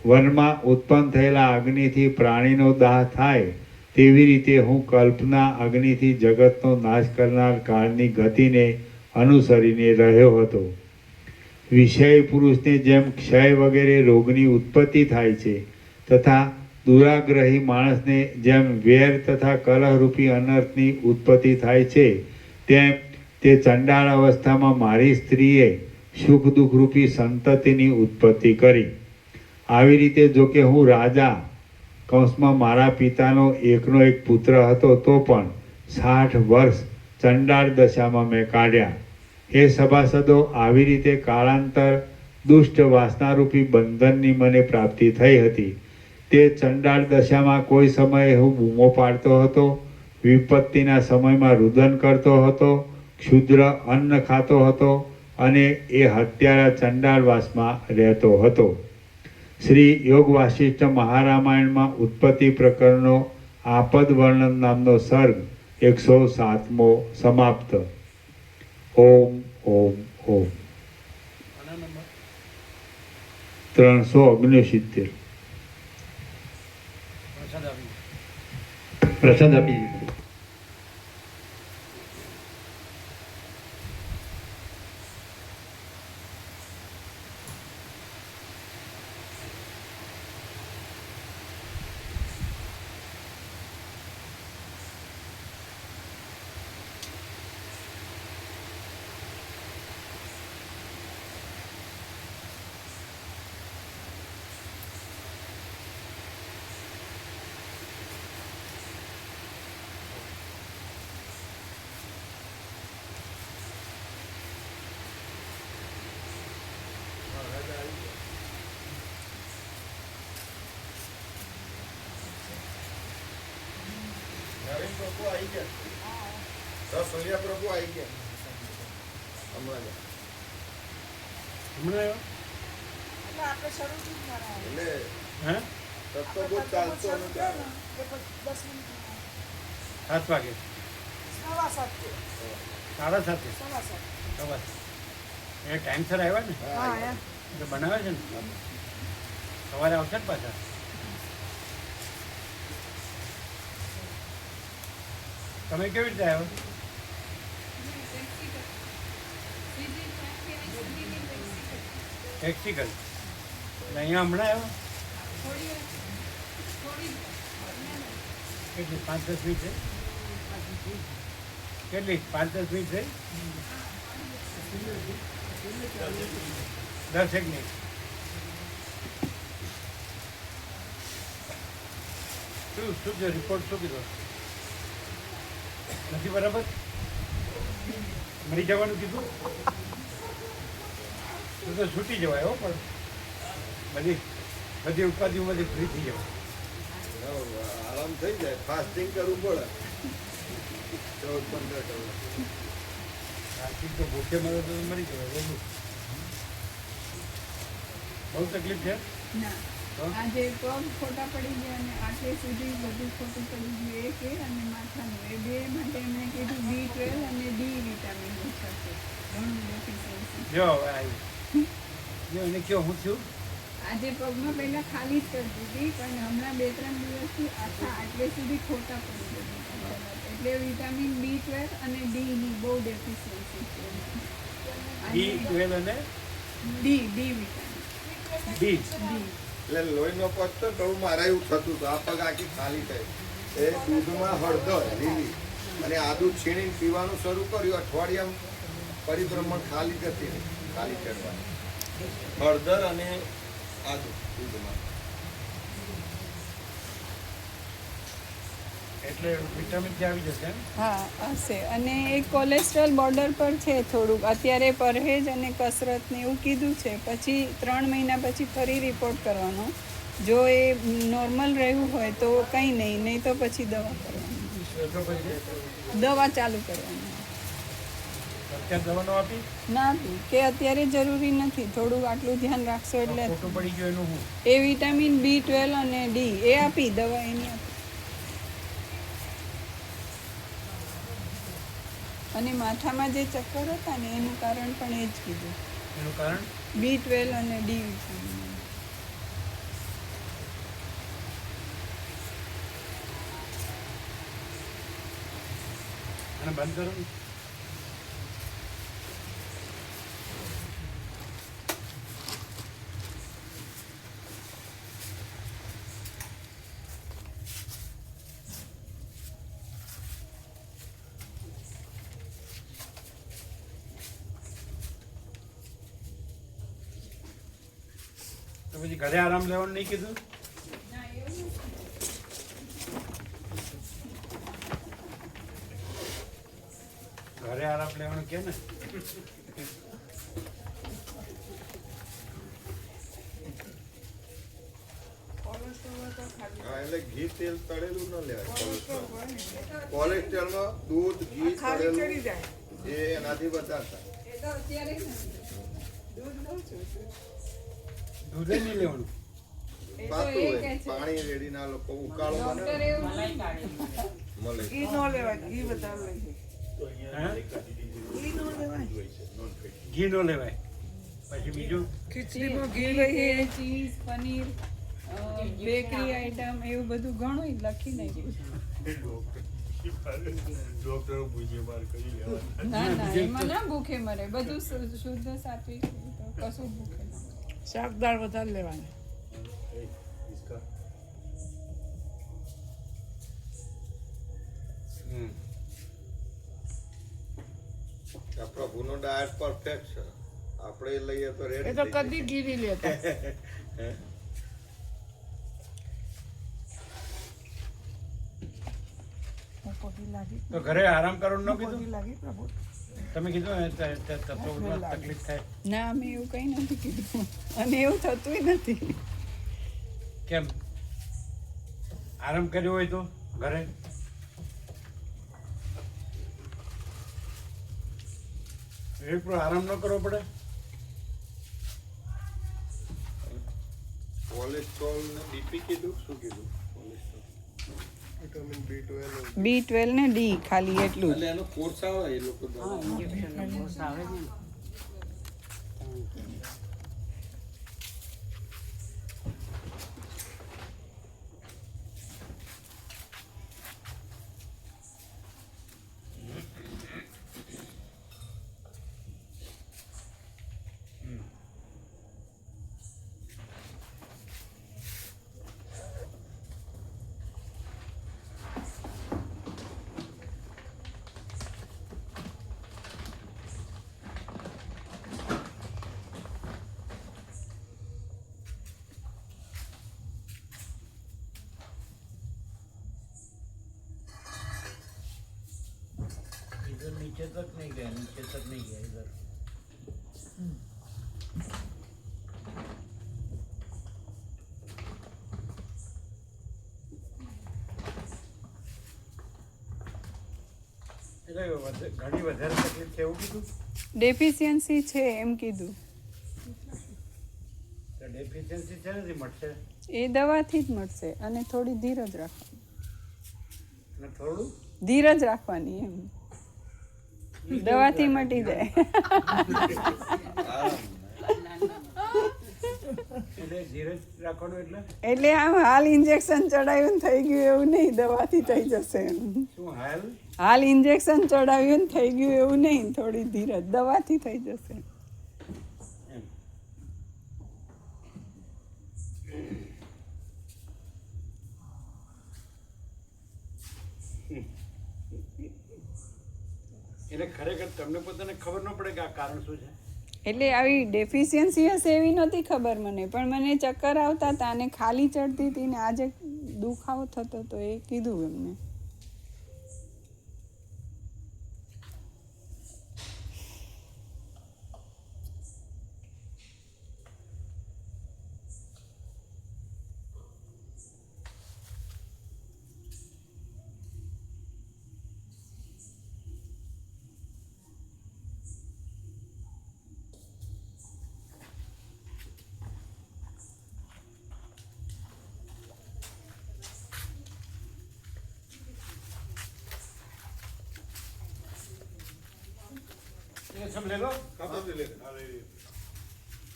S3: વનમાં ઉત્પન્ન થયેલા અગ્નિથી પ્રાણીનો દાહ થાય તેવી રીતે હું કલ્પના અગ્નિથી જગતનો નાશ કરનાર કાળની ગતિને અનુસરીને રહ્યો હતો. વિષય પુરુષને જેમ ક્ષય વગેરે રોગની ઉત્પત્તિ થાય છે તથા દુરાગ્રહી માણસને જેમ વેર તથા કલહરૂપી અનર્થની ઉત્પત્તિ થાય છે તેમ તે ચંડાળ અવસ્થામાં મારી સ્ત્રીએ સુખ દુઃખરૂપી સંતતિની ઉત્પત્તિ કરી. આવી રીતે જોકે હું રાજા કૌંસમાં મારા પિતાનો એકનો એક પુત્ર હતો તો પણ 60 વર્ષ ચંડાળ દશામાં મેં કાઢ્યા. એ સભાસદો, આવી રીતે કાળાંતર દુષ્ટ વાસનારૂપી બંધનની મને પ્રાપ્તિ થઈ હતી. તે ચંડાળ દશામાં કોઈ સમયે હું બૂમો પાડતો હતો, વિપત્તિના સમયમાં રુદન કરતો હતો, ક્ષુદ્ર અન્ન ખાતો હતો અને એ હત્યારા ચંડાળવાસમાં રહેતો હતો. શ્રી યોગ વાસિષ્ઠ મહારામાયણમાં ઉત્પત્તિ પ્રકરણનો આપદ વર્ણન નામનો સર્ગ 107મો સમાપ્ત. ઓમ ઓમ ઓમ. 369.
S2: પ્રસાદ આપી દીધો.
S5: નવીન પ્રભુ આવી ગયા રસોઈયા પ્રભુ આવી ગયા હમણાં જ.
S2: હમણાં આવ્યો?
S4: એટલે આપણે શરૂથી જ ભણાવે.
S5: એટલે
S2: હે
S5: તત્વ બહુ ચાલતો
S4: શરૂ
S5: નથી.
S4: થયો ને કે પછી 10 મિનિટમાં
S2: 7 વાગે
S4: 7:15 થયો.
S2: 7:30
S4: 7:15.
S2: ખબર એ ટાઈમસર આવ્યા ને
S4: હા એમ.
S2: તો બનાવે છે ને સવારે આવશે ને પાછા તમે કેવી રીતે આવ્યો ટેક્સી કરી એટલે અહીંયા હમણાં આવ્યો કેટલી 5-10 મિનિટ થઈ કેટલી 5-10 મિનિટ થઈ 10 મિનિટ શું છે રિપોર્ટ શું કીધો નથી બરાબર મરી જવાનું કીધું તું તો છૂટી જવાય હો પણ બધી ઉપાધિઓમાંથી ફ્રી થઈ જવાય
S5: આરામ થઈ જાય ફાસ્ટિંગ કરવું પડે 14-15 કલાક.
S2: આર્થિક તો ભૂખે મરે તો મરી જવાય વહેલું બહુ તકલીફ છે
S6: ના
S2: તો?
S6: આજે પગ ખોટા પડી ગયા અને આટલે સુધી બધું ખોટું પડી ગયું એ કે અને માથાનું એ બે માટે એમણે કીધું B12 અને ડી વિટામિન ઓછા છે ઘણું ડેફિશિયન્સી
S2: જો હવે આવી જો એને કયો હું છું
S6: આજે પગમાં પહેલા ખાલી જ કરી દીધી પણ હમણાં 2-3 દિવસથી આખા આટલે સુધી ખોટા પડી ગયા એટલે વિટામિન B12 અને ડી ની બહુ ડેફિશિયન્સી છે
S2: B12 અને
S6: ડી વિટામિન
S2: ડી
S5: એટલે લોહીનો પત્તો તો મારા એવું થતું હતું આ પગ આખી ખાલી થઈ એ દૂધમાં હળદર લીલી અને આદુ છીણીને પીવાનું શરૂ કર્યું અઠવાડિયામાં પરિભ્રમણ ખાલી જતી રહી ખાલી ચડવાની હળદર અને આદુ દૂધમાં
S2: એટલે વિટામિન થી આવી જશે એમ
S6: હા હશે અને એક કોલેસ્ટ્રોલ બોર્ડર પર છે થોડુંક અત્યારે પરહેજ અને કસરત ને એવું કીધું છે પછી 3 મહિના પછી ફરી રિપોર્ટ કરવાનો જો એ નોર્મલ રહ્યું હોય તો કંઈ નહીં તો પછી દવા કરવાની
S2: એટલો પછી
S6: દવા ચાલુ કરવાની
S2: અત્યારે દવાનો આપી
S6: ના આપી કે અત્યારે જરૂરી નથી થોડું આટલું ધ્યાન રાખશો એટલે
S2: ખોટું પડી ગયું એનું હું
S6: એ વિટામિન B12 અને ડી એ આપી દવા એની આપી અને માથામાં જે ચક્કર હતા ને એનું કારણ પણ એ જ કીધું
S2: એનું કારણ
S6: B12 અને ડી વિટામિન
S2: અને બંધ કરો ને તો પછી ઘરે આરામ લેવાનું નહીં કીધું ઘરે આરામ લેવાનું કે ને
S5: હા એટલે ઘી તેલ તળેલું ન લેવાય કોલેસ્ટ્રોલમાં દૂધ ઘી
S4: ખાલી
S5: તળેલું
S4: ચડી જાય.
S5: એ એનાથી વધારે
S6: એ તો અત્યારે
S4: દૂધ બહુ છે.
S2: દૂધે નહીં લેવાનું
S6: એ તો
S5: પાતું
S6: એ
S5: હોય
S6: કે છે
S5: પાણી રેડી ના લોકો ઉકાળો
S6: ડોક્ટર
S5: બને
S6: એવું
S5: મળે
S4: ઘી ન લેવાય, ઘી વધારે લઈ
S2: હા
S4: ઘી ન લેવાય.
S2: ઘી ન લેવાય પછી બીજું
S4: ખીચડીમાં ઘી લઈએ.
S6: ચીઝ પનીર બેકરી આઈટમ એવું બધું ઘણું લખી નાખ્યું ના ના એમાં ના ભૂખે મરે બધું શુદ્ધ સાત્વિક તો કશું ભૂખે ના મરે.
S4: શાક દાળ વધારે લેવાની.
S5: આ પ્રભુનો ડાયટ પરફેક્ટ છે આપણે લઈએ તો
S4: એ
S5: રેડી
S4: તો કદી ઘી નહીં લેતા. પોપટી લાગી.
S2: તો ઘરે આરામ કરવાનું ન કીધું
S4: પોપટી લાગી પ્રભુ.
S2: તમે કીધું ને તત્વમાં તકલીફ થાય
S6: ના અમે એવું કંઈ નથી કીધું અને એવું થતુંય નથી
S2: કેમ આરામ કર્યો હોય તો ઘરે એક પર આરામ ન કરવો પડે.
S5: કોલેસ્ટ્રોલ ને બીપી કીધું, શું કીધું? Cholesterol, vitamin B12.
S6: B12 ને ડી ખાલી એટલું જ.
S5: એટલે એનો કોર્સ આવે એ લોકો દવા.
S2: इधर नीचे तक नहीं गया, नीचे तक नहीं गया इधर. એટલે ઘણી વધારે તકલીફ છે એવું કીધું.
S6: ડેફિશિયન્સી છે એમ કીધું.
S2: તો ડેફિશિયન્સી છે નથી મળશે
S6: એ દવાથી જ મળશે અને થોડી ધીરજ રાખવાની.
S2: અને થોડું
S6: ધીરજ રાખવાની એમ. દવાથી મટી જાય.
S2: એટલે ધીરજ રાખવાનું એટલે
S6: એટલે આમ હાલ ઇન્જેક્શન ચડાવ્યું ને થઈ ગયું એવું નહીં, દવાથી થઈ જશે એમ.
S2: શું હાલ
S6: હાલ ઇન્જેક્શન ચડાવ્યું ને થઈ ગયું એવું નહીં, થોડી ધીરજ, દવાથી થઈ જશે.
S2: એમ. એટલે ખરેખર તમને પોતાને ખબર ન પડે કે આ કારણ શું છે.
S6: એટલે આવી ડેફિશિયન્સી હશે એવી નહોતી ખબર મને, પણ મને ચક્કર આવતા હતા અને ખાલી ચડતી હતી ને આજે દુખાવો થતો હતો એ કીધું એમને.
S2: ये सब ले लो,
S5: हाँ, ले ले।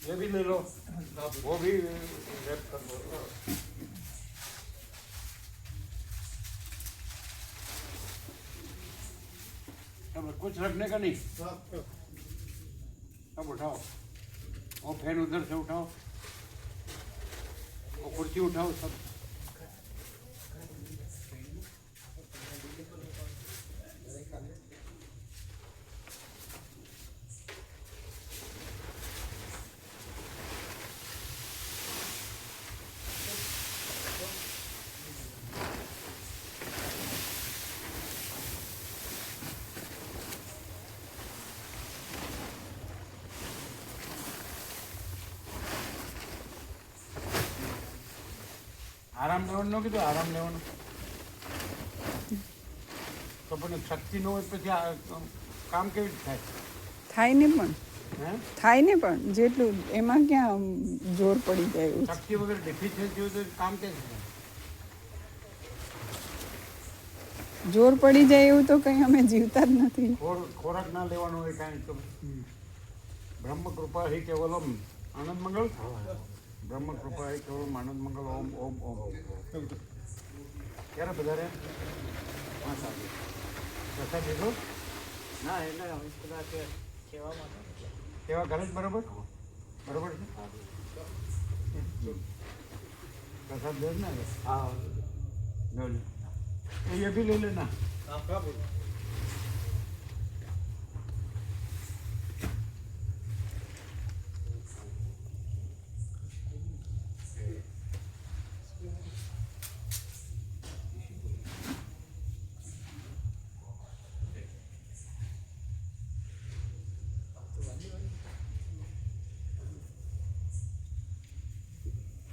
S2: ये भी ले लो, वो भी रैप कर दो. अब कुछ रखने का नहीं. अब उठाओ, वो फैन उधर से उठाओ, वो कुर्सी उठाओ सब. આરામ લેવાનું ન કીધું, આરામ લેવાનું તો પણ શક્તિ ન હોય પછી કામ કેવી રીતે થાય?
S6: થાય ને પણ,
S2: હે
S6: થાય ને પણ, જેટલું એમાં ક્યાં જોર પડી જાય એવું છે.
S2: શક્તિ વગર ડેફિશિયન્સી હોય તો કામ કેવી રીતે થાય?
S6: જોર પડી જાય એવું તો કંઈ અમે જીવતા જ નથી.
S2: ખોરાક ના લેવાનો હોય કાંઈ તો બ્રહ્મ કૃપા હિ કેવલમ આનંદ મંગલ. બ્રહ્મ કૃપા હિ કેવલમ આનંદ મંગલ. ઓમ ઓમ ઓમ. ક્યારે બધા રે? હા સારું. પ્રસાદ લીધો?
S7: ના એટલે હવે કદાચ કહેવામાં
S2: કેવા ઘરે જ બરાબર બરાબર છે. પ્રસાદ દે ને.
S7: હા
S2: लो ले ये भी ले लेना.
S5: हाँ, बोलो.